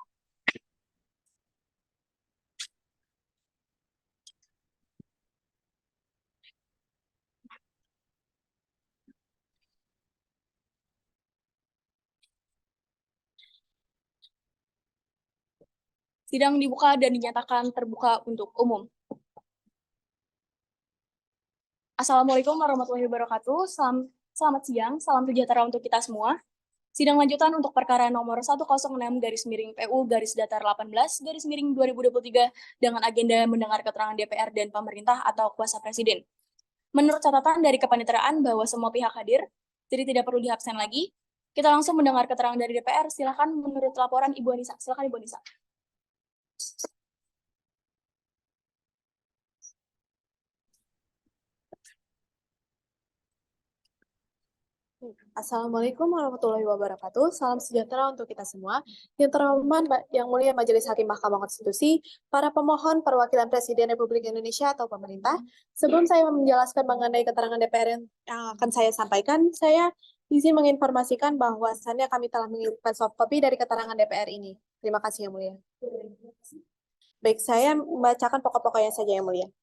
Sidang dibuka dan dinyatakan terbuka untuk umum. Assalamualaikum warahmatullahi wabarakatuh. Selamat siang, salam sejahtera untuk kita semua. Sidang lanjutan untuk perkara nomor 106/PU-Datar 18/2023 dengan agenda mendengar keterangan DPR dan pemerintah atau kuasa presiden. Menurut catatan dari kepanitraan bahwa semua pihak hadir, jadi tidak perlu diabsen lagi. Kita langsung mendengar keterangan dari DPR. Silakan menurut laporan Ibu Anissa. Silakan Ibu Anissa. Assalamualaikum warahmatullahi wabarakatuh. Salam sejahtera untuk kita semua. Yang terhormat, Yang Mulia Majelis Hakim Mahkamah Konstitusi, para pemohon perwakilan Presiden Republik Indonesia atau pemerintah. Sebelum saya menjelaskan mengenai keterangan DPR yang akan saya sampaikan, saya izin menginformasikan bahwasannya kami telah mengirimkan soft copy dari keterangan DPR ini. Terima kasih Yang Mulia. Baik, saya membacakan pokok-pokoknya saja Yang Mulia.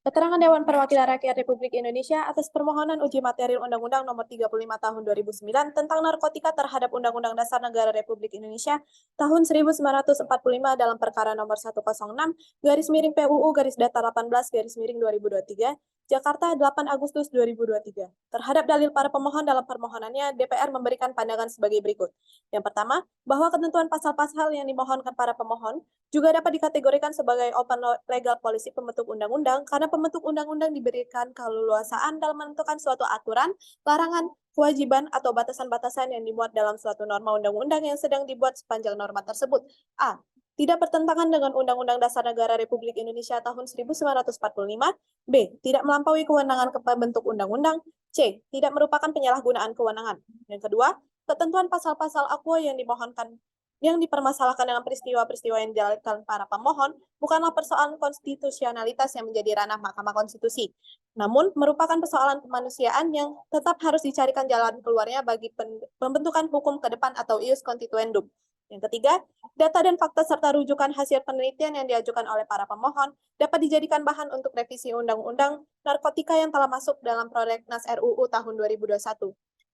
Keterangan Dewan Perwakilan Rakyat Republik Indonesia atas permohonan uji materi Undang-Undang Nomor 35 Tahun 2009 tentang narkotika terhadap Undang-Undang Dasar Negara Republik Indonesia tahun 1945 dalam perkara nomor 106/PUU-Datar 18/2023, Jakarta 8 Agustus 2023. Terhadap dalil para pemohon dalam permohonannya, DPR memberikan pandangan sebagai berikut. Yang pertama, bahwa ketentuan pasal-pasal yang dimohonkan para pemohon juga dapat dikategorikan sebagai open legal policy pembentuk undang-undang karena pembentuk undang-undang diberikan keleluasaan dalam menentukan suatu aturan, larangan, kewajiban, atau batasan-batasan yang dimuat dalam suatu norma undang-undang yang sedang dibuat sepanjang norma tersebut. A. Tidak bertentangan dengan Undang-Undang Dasar Negara Republik Indonesia tahun 1945. B. Tidak melampaui kewenangan pembentuk undang-undang. C. Tidak merupakan penyalahgunaan kewenangan. Yang kedua, ketentuan pasal-pasal aqua yang dimohonkan yang dipermasalahkan dengan peristiwa-peristiwa yang dilakukan para pemohon bukanlah persoalan konstitusionalitas yang menjadi ranah Mahkamah Konstitusi, namun merupakan persoalan kemanusiaan yang tetap harus dicarikan jalan keluarnya bagi pembentukan hukum ke depan atau ius constituendum. Yang ketiga, data dan fakta serta rujukan hasil penelitian yang diajukan oleh para pemohon dapat dijadikan bahan untuk revisi Undang-Undang Narkotika yang telah masuk dalam Prolegnas RUU tahun 2021.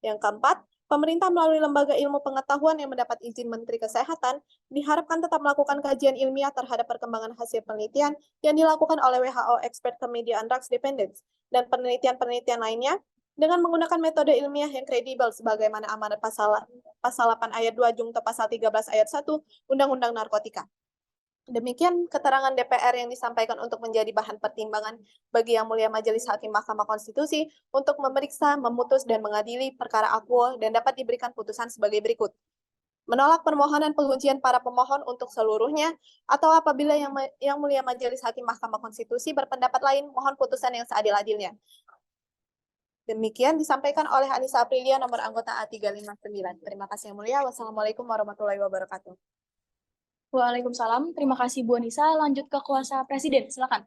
Yang keempat, pemerintah melalui Lembaga Ilmu Pengetahuan yang mendapat izin Menteri Kesehatan diharapkan tetap melakukan kajian ilmiah terhadap perkembangan hasil penelitian yang dilakukan oleh WHO Expert Committee on Drugs Dependence dan penelitian-penelitian lainnya dengan menggunakan metode ilmiah yang kredibel sebagaimana amanat pasal 8 ayat 2 jungto pasal 13 ayat 1 Undang-Undang Narkotika. Demikian keterangan DPR yang disampaikan untuk menjadi bahan pertimbangan bagi Yang Mulia Majelis Hakim Mahkamah Konstitusi untuk memeriksa, memutus, dan mengadili perkara akuo dan dapat diberikan putusan sebagai berikut. Menolak permohonan pengujian para pemohon untuk seluruhnya, atau apabila Yang Mulia Majelis Hakim Mahkamah Konstitusi berpendapat lain, mohon putusan yang seadil-adilnya. Demikian disampaikan oleh Anissa Aprilia, nomor anggota A359. Terima kasih Yang Mulia. Wassalamualaikum warahmatullahi wabarakatuh. Waalaikumsalam. Terima kasih Bu Anissa. Lanjut ke kuasa Presiden. Silakan.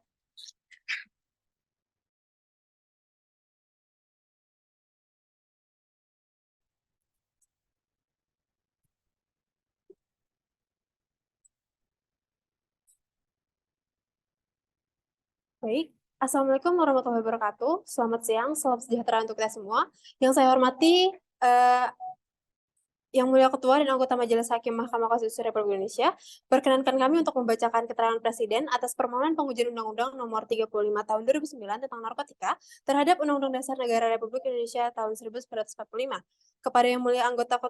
Baik, Assalamualaikum warahmatullahi wabarakatuh. Selamat siang, salam sejahtera untuk kita semua. Yang saya hormati Yang Mulia Ketua dan anggota Majelis Hakim Mahkamah Konstitusi Republik Indonesia, perkenankan kami untuk membacakan keterangan Presiden atas permohonan pengujian Undang-Undang Nomor 35 Tahun 2009 tentang narkotika terhadap Undang-Undang Dasar Negara Republik Indonesia tahun 1945. Kepada Yang Mulia anggota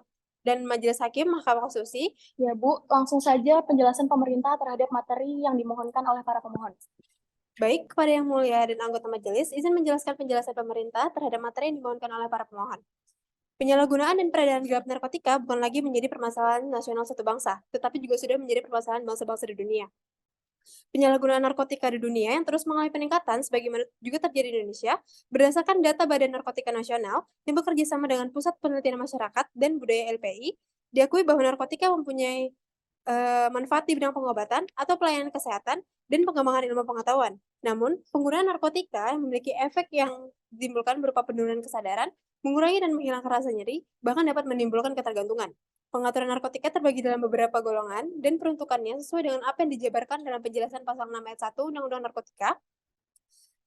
dan Majelis Hakim Mahkamah Konstitusi. Ya Bu, langsung saja penjelasan pemerintah terhadap materi yang dimohonkan oleh para pemohon. Baik, kepada Yang Mulia dan anggota majelis, izin menjelaskan penjelasan pemerintah terhadap materi yang dimohonkan oleh para pemohon. Penyalahgunaan dan peredaran gelap narkotika bukan lagi menjadi permasalahan nasional satu bangsa, tetapi juga sudah menjadi permasalahan bangsa-bangsa di dunia. Penyalahgunaan narkotika di dunia yang terus mengalami peningkatan sebagaimana juga terjadi di Indonesia, berdasarkan data Badan Narkotika Nasional yang bekerja sama dengan Pusat Penelitian Masyarakat dan Budaya LPI, diakui bahwa narkotika mempunyai manfaat di bidang pengobatan atau pelayanan kesehatan dan pengembangan ilmu pengetahuan. Namun, penggunaan narkotika yang memiliki efek yang ditimbulkan berupa penurunan kesadaran, mengurangi dan menghilangkan rasa nyeri, bahkan dapat menimbulkan ketergantungan. Pengaturan narkotika terbagi dalam beberapa golongan dan peruntukannya sesuai dengan apa yang dijabarkan dalam penjelasan pasal 6 ayat 1 Undang-Undang Narkotika,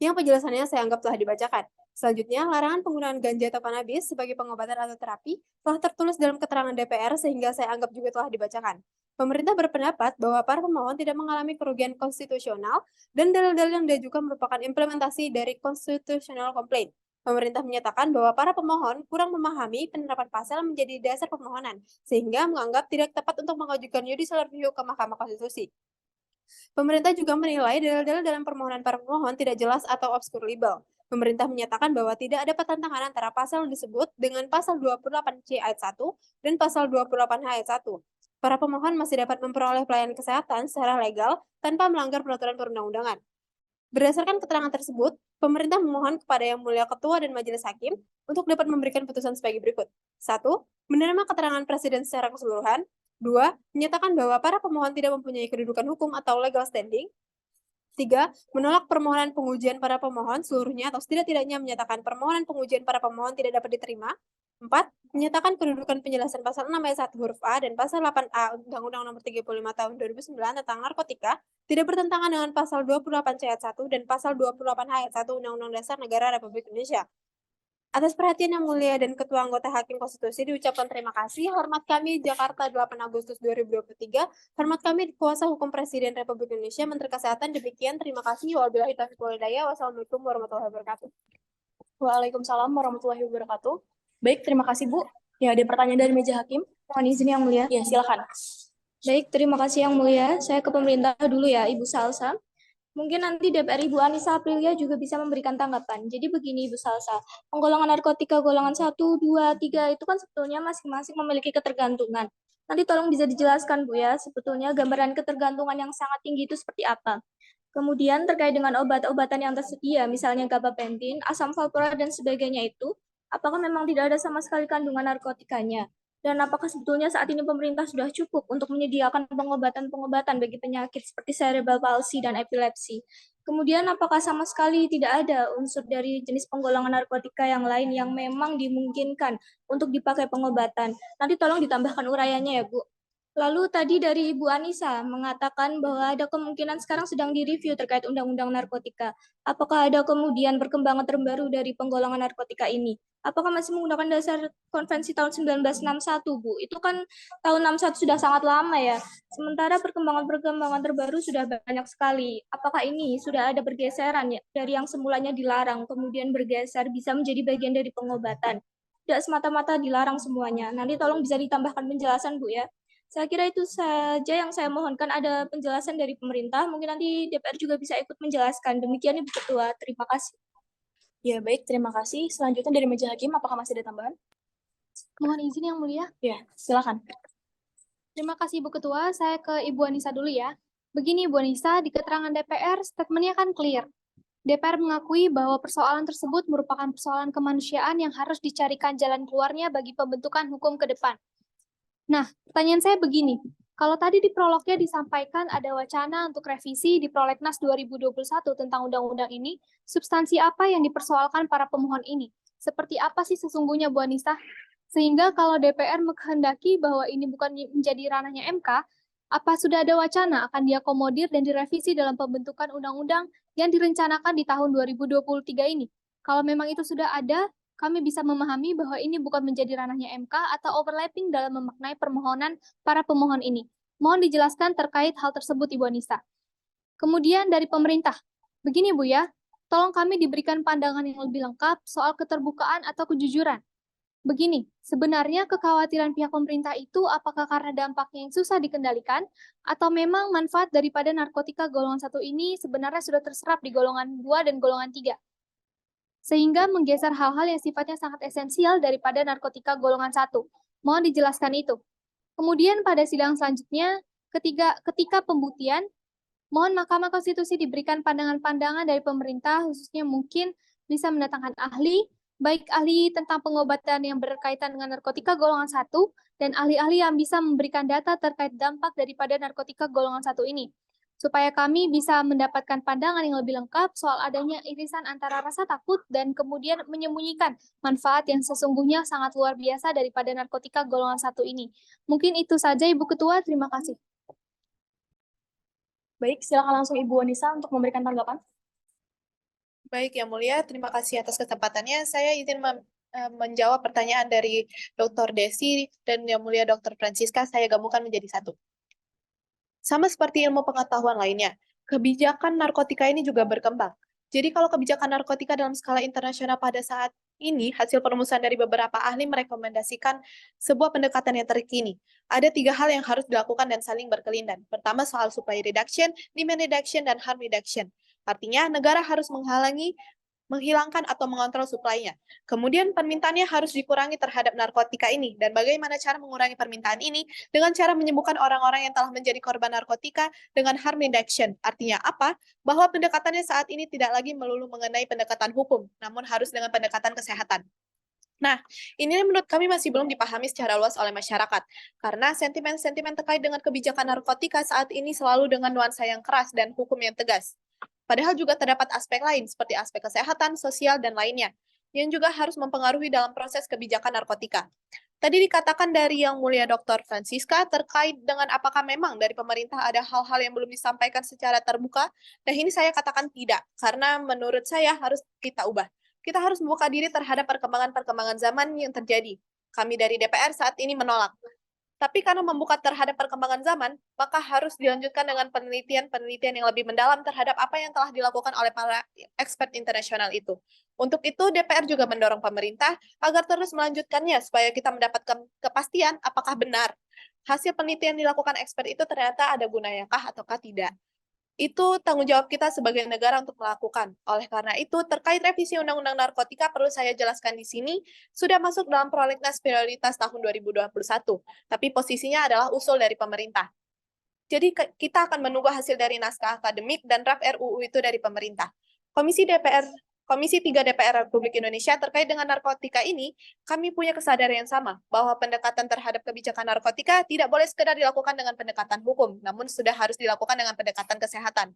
yang penjelasannya saya anggap telah dibacakan. Selanjutnya, larangan penggunaan ganja atau kanabis sebagai pengobatan atau terapi telah tertulis dalam keterangan DPR sehingga saya anggap juga telah dibacakan. Pemerintah berpendapat bahwa para pemohon tidak mengalami kerugian konstitusional dan dalil-dalil yang diajukan merupakan implementasi dari constitutional complaint. Pemerintah menyatakan bahwa para pemohon kurang memahami penerapan pasal menjadi dasar permohonan, sehingga menganggap tidak tepat untuk mengajukan judicial review ke Mahkamah Konstitusi. Pemerintah juga menilai dalil-dalil dalam permohonan para pemohon tidak jelas atau obscure legal. Pemerintah menyatakan bahwa tidak ada pertentangan antara pasal yang disebut dengan pasal 28C ayat 1 dan pasal 28H ayat 1. Para pemohon masih dapat memperoleh pelayanan kesehatan secara legal tanpa melanggar peraturan perundang-undangan. Berdasarkan keterangan tersebut, pemerintah memohon kepada Yang Mulia Ketua dan Majelis Hakim untuk dapat memberikan putusan sebagai berikut. 1. Menerima keterangan Presiden secara keseluruhan. 2. Menyatakan bahwa para pemohon tidak mempunyai kedudukan hukum atau legal standing. 3. Menolak permohonan pengujian para pemohon seluruhnya atau setidak-tidaknya menyatakan permohonan pengujian para pemohon tidak dapat diterima. 4. Menyatakan kedudukan penjelasan pasal 6 ayat 1 huruf A dan pasal 8A Undang-Undang Nomor 35 Tahun 2009 tentang narkotika tidak bertentangan dengan pasal 28C ayat 1 dan pasal 28H ayat 1 Undang-Undang Dasar Negara Republik Indonesia. Atas perhatian Yang Mulia dan Ketua Anggota Hakim Konstitusi diucapkan terima kasih. Hormat kami Jakarta 8 Agustus 2023. Hormat kami Kuasa Hukum Presiden Republik Indonesia, Menteri Kesehatan. Demikian, terima kasih. Wabillahi taufiq wal hidayah. Wassalamualaikum warahmatullahi wabarakatuh. Waalaikumsalam warahmatullahi wabarakatuh. Baik, terima kasih Bu. Ya, ada pertanyaan dari meja hakim. Mohon izin Yang Mulia. Ya, silakan. Baik, terima kasih Yang Mulia. Saya ke pemerintah dulu ya, Ibu Salsa. Mungkin nanti DPR Ibu Anissa Aprilia juga bisa memberikan tanggapan. Jadi begini Ibu Salsa, penggolongan narkotika golongan 1, 2, 3 itu kan sebetulnya masing-masing memiliki ketergantungan. Nanti tolong bisa dijelaskan Bu ya, sebetulnya gambaran ketergantungan yang sangat tinggi itu seperti apa. Kemudian terkait dengan obat-obatan yang tersedia, misalnya gabapentin, asam valproat dan sebagainya itu, apakah memang tidak ada sama sekali kandungan narkotikanya? Dan apakah sebetulnya saat ini pemerintah sudah cukup untuk menyediakan pengobatan-pengobatan bagi penyakit seperti cerebral palsy dan epilepsi? Kemudian apakah sama sekali tidak ada unsur dari jenis penggolongan narkotika yang lain yang memang dimungkinkan untuk dipakai pengobatan? Nanti tolong ditambahkan uraiannya ya Bu. Lalu tadi dari Ibu Anissa mengatakan bahwa ada kemungkinan sekarang sedang direview terkait undang-undang narkotika. Apakah ada kemudian perkembangan terbaru dari penggolongan narkotika ini? Apakah masih menggunakan dasar konvensi tahun 1961, Bu? Itu kan tahun 61 sudah sangat lama ya. Sementara perkembangan-perkembangan terbaru sudah banyak sekali. Apakah ini sudah ada pergeseran ya dari yang semulanya dilarang kemudian bergeser bisa menjadi bagian dari pengobatan? Tidak semata-mata dilarang semuanya. Nanti tolong bisa ditambahkan penjelasan, Bu ya. Saya kira itu saja yang saya mohonkan, ada penjelasan dari pemerintah. Mungkin nanti DPR juga bisa ikut menjelaskan. Demikian Ibu Ketua. Terima kasih. Ya, baik. Terima kasih. Selanjutnya dari meja hakim, apakah masih ada tambahan? Mohon izin Yang Mulia. Ya, silakan. Terima kasih Bu Ketua. Saya ke Ibu Anissa dulu ya. Begini Ibu Anissa, di keterangan DPR, statementnya kan clear. DPR mengakui bahwa persoalan tersebut merupakan persoalan kemanusiaan yang harus dicarikan jalan keluarnya bagi pembentukan hukum ke depan. Nah, pertanyaan saya begini, kalau tadi di prolognya disampaikan ada wacana untuk revisi di Prolegnas 2021 tentang undang-undang ini, substansi apa yang dipersoalkan para pemohon ini? Seperti apa sih sesungguhnya Bu Anissa? Sehingga kalau DPR menghendaki bahwa ini bukan menjadi ranahnya MK, apa sudah ada wacana akan diakomodir dan direvisi dalam pembentukan undang-undang yang direncanakan di tahun 2023 ini? Kalau memang itu sudah ada, kami bisa memahami bahwa ini bukan menjadi ranahnya MK atau overlapping dalam memaknai permohonan para pemohon ini. Mohon dijelaskan terkait hal tersebut, Ibu Anissa. Kemudian dari pemerintah, begini Bu ya, tolong kami diberikan pandangan yang lebih lengkap soal keterbukaan atau kejujuran. Begini, sebenarnya kekhawatiran pihak pemerintah itu apakah karena dampaknya yang susah dikendalikan atau memang manfaat daripada narkotika golongan 1 ini sebenarnya sudah terserap di golongan 2 dan golongan 3, sehingga menggeser hal-hal yang sifatnya sangat esensial daripada narkotika golongan 1. Mohon dijelaskan itu. Kemudian pada sidang selanjutnya, ketika pembuktian, mohon Mahkamah Konstitusi diberikan pandangan-pandangan dari pemerintah, khususnya mungkin bisa mendatangkan ahli, baik ahli tentang pengobatan yang berkaitan dengan narkotika golongan 1, dan ahli-ahli yang bisa memberikan data terkait dampak daripada narkotika golongan 1 ini, supaya kami bisa mendapatkan pandangan yang lebih lengkap soal adanya irisan antara rasa takut dan kemudian menyembunyikan manfaat yang sesungguhnya sangat luar biasa daripada narkotika golongan 1 ini. Mungkin itu saja Ibu Ketua, terima kasih. Baik, silakan langsung Ibu Anissa untuk memberikan tanggapan. Baik, Yang Mulia, terima kasih atas kesempatannya. Saya izin menjawab pertanyaan dari Dr. Desi dan Yang Mulia Dr. Francisca, saya gabungkan menjadi satu. Sama seperti ilmu pengetahuan lainnya, kebijakan narkotika ini juga berkembang. Jadi kalau kebijakan narkotika dalam skala internasional pada saat ini, hasil perumusan dari beberapa ahli merekomendasikan sebuah pendekatan yang terkini. Ada 3 hal yang harus dilakukan dan saling berkelindan. Pertama, soal supply reduction, demand reduction, dan harm reduction. Artinya, negara harus menghilangkan atau mengontrol supply-nya. Kemudian permintaannya harus dikurangi terhadap narkotika ini. Dan bagaimana cara mengurangi permintaan ini? Dengan cara menyembuhkan orang-orang yang telah menjadi korban narkotika dengan harm reduction. Artinya apa? Bahwa pendekatannya saat ini tidak lagi melulu mengenai pendekatan hukum, namun harus dengan pendekatan kesehatan. Nah, ini menurut kami masih belum dipahami secara luas oleh masyarakat, karena sentimen-sentimen terkait dengan kebijakan narkotika saat ini selalu dengan nuansa yang keras dan hukum yang tegas. Padahal juga terdapat aspek lain, seperti aspek kesehatan, sosial, dan lainnya, yang juga harus mempengaruhi dalam proses kebijakan narkotika. Tadi dikatakan dari Yang Mulia Dr. Francisca terkait dengan apakah memang dari pemerintah ada hal-hal yang belum disampaikan secara terbuka. Nah, ini saya katakan tidak, karena menurut saya harus kita ubah. Kita harus membuka diri terhadap perkembangan-perkembangan zaman yang terjadi. Kami dari DPR saat ini menolak. Tapi karena membuka terhadap perkembangan zaman, maka harus dilanjutkan dengan penelitian-penelitian yang lebih mendalam terhadap apa yang telah dilakukan oleh para expert internasional itu. Untuk itu, DPR juga mendorong pemerintah agar terus melanjutkannya supaya kita mendapatkan kepastian apakah benar hasil penelitian dilakukan expert itu ternyata ada gunanya kah ataukah tidak. Itu tanggung jawab kita sebagai negara untuk melakukan. Oleh karena itu, terkait revisi Undang-Undang Narkotika perlu saya jelaskan di sini, sudah masuk dalam prolegnas prioritas tahun 2021, tapi posisinya adalah usul dari pemerintah. Jadi kita akan menunggu hasil dari naskah akademik dan draft RUU itu dari pemerintah. Komisi 3 DPR Republik Indonesia terkait dengan narkotika ini, kami punya kesadaran yang sama, bahwa pendekatan terhadap kebijakan narkotika tidak boleh sekedar dilakukan dengan pendekatan hukum, namun sudah harus dilakukan dengan pendekatan kesehatan.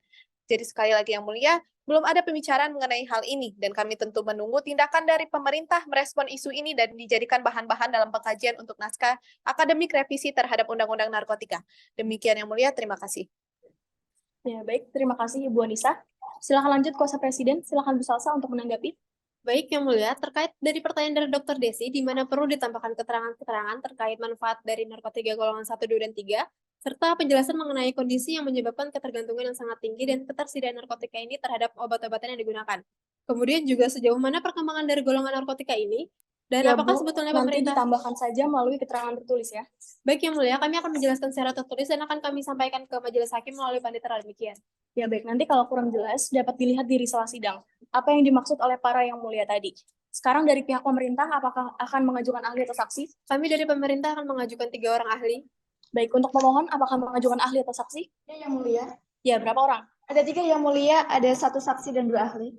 Jadi sekali lagi Yang Mulia, belum ada pembicaraan mengenai hal ini, dan kami tentu menunggu tindakan dari pemerintah merespon isu ini dan dijadikan bahan-bahan dalam pengkajian untuk naskah akademik revisi terhadap Undang-Undang Narkotika. Demikian Yang Mulia, terima kasih. Ya, baik. Terima kasih Ibu Anissa. Silakan lanjut Kuasa Presiden. Silakan Bu Salsa untuk menanggapi. Baik, Yang Mulia, terkait dari pertanyaan dari Dr. Desi, di mana perlu ditambahkan keterangan-keterangan terkait manfaat dari narkotika golongan 1, 2, dan 3, serta penjelasan mengenai kondisi yang menyebabkan ketergantungan yang sangat tinggi dan ketersediaan narkotika ini terhadap obat-obatan yang digunakan. Kemudian juga sejauh mana perkembangan dari golongan narkotika ini, dan Ya, apakah Bu, sebetulnya nanti pemerintah... ditambahkan saja melalui keterangan tertulis ya. Baik, Yang Mulia, kami akan menjelaskan secara tertulis dan akan kami sampaikan ke Majelis Hakim melalui panitera demikian. Ya, baik. Nanti kalau kurang jelas, dapat dilihat di risala sidang. Apa yang dimaksud oleh para Yang Mulia tadi. Sekarang dari pihak pemerintah, apakah akan mengajukan ahli atau saksi? Kami dari pemerintah akan mengajukan 3 orang ahli. Baik, untuk pemohon, apakah mengajukan ahli atau saksi? Ya, Yang Mulia. Ya, berapa orang? Ada 3 Yang Mulia, ada 1 saksi dan 2 ahli.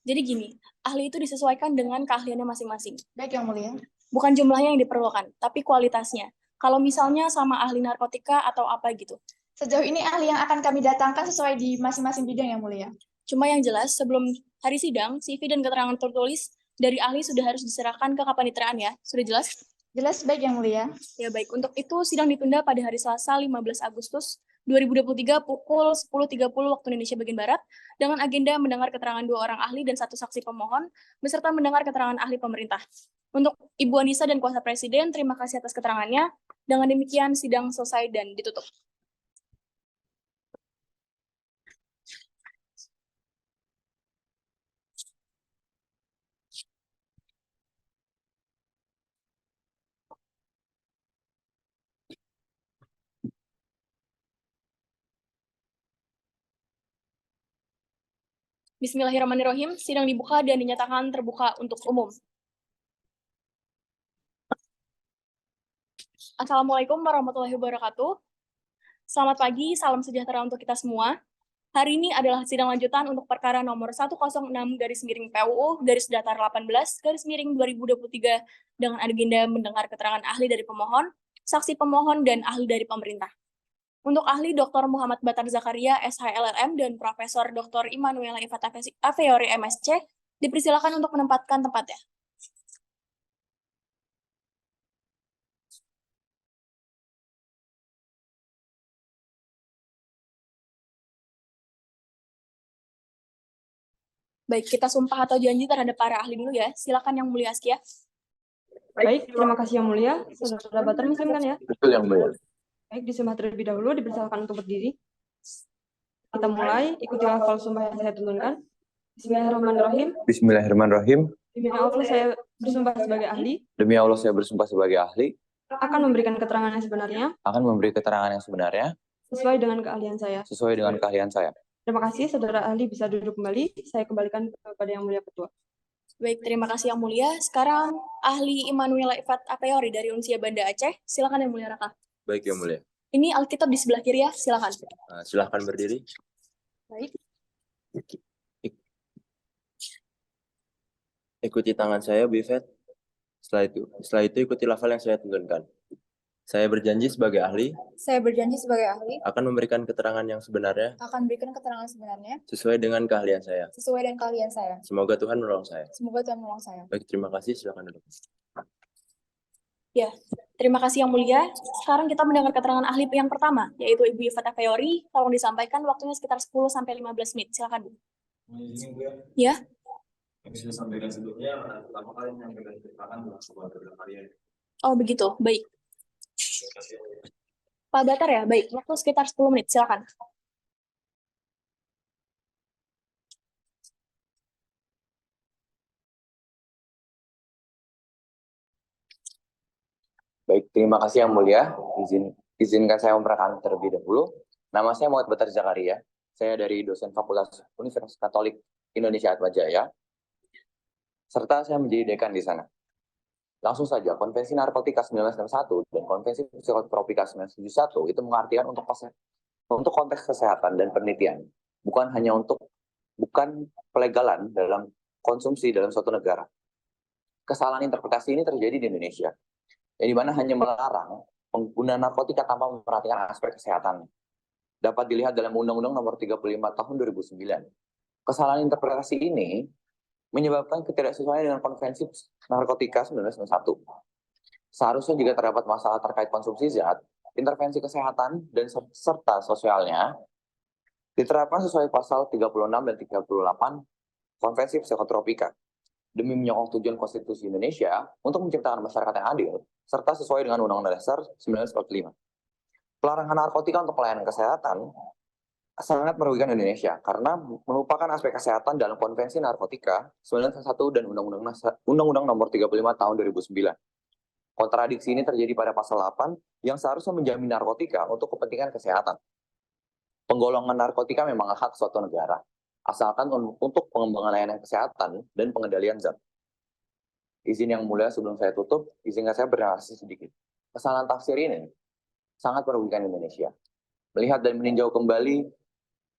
Jadi gini, ahli itu disesuaikan dengan keahliannya masing-masing. Baik Yang Mulia. Bukan jumlahnya yang diperlukan, tapi kualitasnya. Kalau misalnya sama ahli narkotika atau apa gitu. Sejauh ini ahli yang akan kami datangkan sesuai di masing-masing bidang Yang Mulia. Cuma yang jelas, sebelum hari sidang, CV dan keterangan tertulis dari ahli sudah harus diserahkan ke kapanitraan ya. Sudah jelas? Jelas, baik Yang Mulia. Ya baik, untuk itu sidang ditunda pada hari Selasa 15 Agustus 2023 pukul 10.30 waktu Indonesia bagian Barat dengan agenda mendengar keterangan 2 orang ahli dan 1 saksi pemohon beserta mendengar keterangan ahli pemerintah. Untuk Ibu Anissa dan Kuasa Presiden, terima kasih atas keterangannya. Dengan demikian sidang selesai dan ditutup. Bismillahirrahmanirrahim. Sidang dibuka dan dinyatakan terbuka untuk umum. Assalamualaikum warahmatullahi wabarakatuh. Selamat pagi, salam sejahtera untuk kita semua. Hari ini adalah sidang lanjutan untuk perkara nomor 106/PUU-Datar 18/2023 dengan agenda mendengar keterangan ahli dari pemohon, saksi pemohon, dan ahli dari pemerintah. Untuk ahli Dr. Muhammad Batar Zakaria, SHLLM, dan Profesor Dr. Immanuela Ifat Aveori, MSc, dipersilakan untuk menempatkan tempatnya. Baik, kita sumpah atau janji terhadap para ahli dulu ya. Silakan Yang Mulia Askia. Baik, terima kasih Yang Mulia. Saudara Batar Muslim kan ya? Betul Yang Mulia. Baik, disumpah terlebih dahulu, dipersilakan untuk berdiri. Kita mulai, ikuti lafal sumpah yang saya turunkan. Bismillahirrahmanirrahim. Bismillahirrahmanirrahim. Demi Allah saya bersumpah sebagai ahli, Demi Allah saya bersumpah sebagai ahli, akan memberikan keterangan yang sebenarnya, akan memberi keterangan yang sebenarnya, sesuai dengan keahlian saya. sesuai dengan keahlian saya. Terima kasih, saudara ahli bisa duduk kembali. Saya kembalikan kepada Yang Mulia Ketua. Baik, terima kasih Yang Mulia. Sekarang ahli Immanuela Ifat Aveori dari Unsia Banda Aceh. Silakan Yang Mulia Raka. Baik Yang Mulia. Ini Alkitab di sebelah kiri ya, silakan. Silahkan berdiri. Baik. Ikuti tangan saya, Bu Yvette. Setelah itu ikuti lafal yang saya tunjukkan. Saya berjanji sebagai ahli Saya berjanji sebagai ahli akan memberikan keterangan yang sebenarnya akan berikan keterangan sebenarnya sesuai dengan keahlian saya. sesuai dengan keahlian saya. Semoga Tuhan menolong saya. Semoga Tuhan menolong saya. Baik, terima kasih. Silakan duduk. Ya, terima kasih Yang Mulia. Sekarang kita mendengar keterangan ahli yang pertama, yaitu Ibu Ifat Aveori. Tolong disampaikan waktunya sekitar 10-15 menit. Silakan, Bu. Ya. Yang sudah sampaikan sebelumnya, pertama kali menyampaikan keterangan dalam sebuah karya. Oh, begitu. Baik. Pak Batar ya, baik. Waktu sekitar 10 menit, silakan. Baik, terima kasih Yang Mulia. Izinkan saya memperkenalkan terlebih dahulu. Nama saya Muhammad Batar Zakaria. Saya dari dosen Fakultas Universitas Katolik Indonesia Atmajaya. Serta saya menjadi dekan di sana. Langsung saja, Konvensi Narkotika 1961 dan Konvensi Psikotropika 1971 itu mengartikan untuk konteks kesehatan dan penelitian, bukan pelegalan dalam konsumsi dalam suatu negara. Kesalahan interpretasi ini terjadi di Indonesia, yang dimana hanya melarang penggunaan narkotika tanpa memperhatikan aspek kesehatan. Dapat dilihat dalam Undang-Undang Nomor 35 Tahun 2009. Kesalahan interpretasi ini menyebabkan ketidaksesuaian dengan Konvensi Narkotika 1991. Seharusnya jika terdapat masalah terkait konsumsi zat, intervensi kesehatan dan serta sosialnya diterapkan sesuai pasal 36 dan 38 Konvensi Psikotropika demi menyokong tujuan Konstitusi Indonesia untuk menciptakan masyarakat yang adil serta sesuai dengan Undang-Undang Dasar 1945. Pelarangan narkotika untuk pelayanan kesehatan sangat merugikan Indonesia karena melupakan aspek kesehatan dalam Konvensi Narkotika 1991 dan Undang-Undang Nomor 35 Tahun 2009. Kontradiksi ini terjadi pada pasal 8 yang seharusnya menjamin narkotika untuk kepentingan kesehatan. Penggolongan narkotika memang hak suatu negara, asalkan untuk pengembangan layanan kesehatan dan pengendalian zat. Izin Yang Mulia, sebelum saya tutup, izinkan saya bernarasi sedikit. Kesalahan tafsir ini sangat merugikan Indonesia. Melihat dan meninjau kembali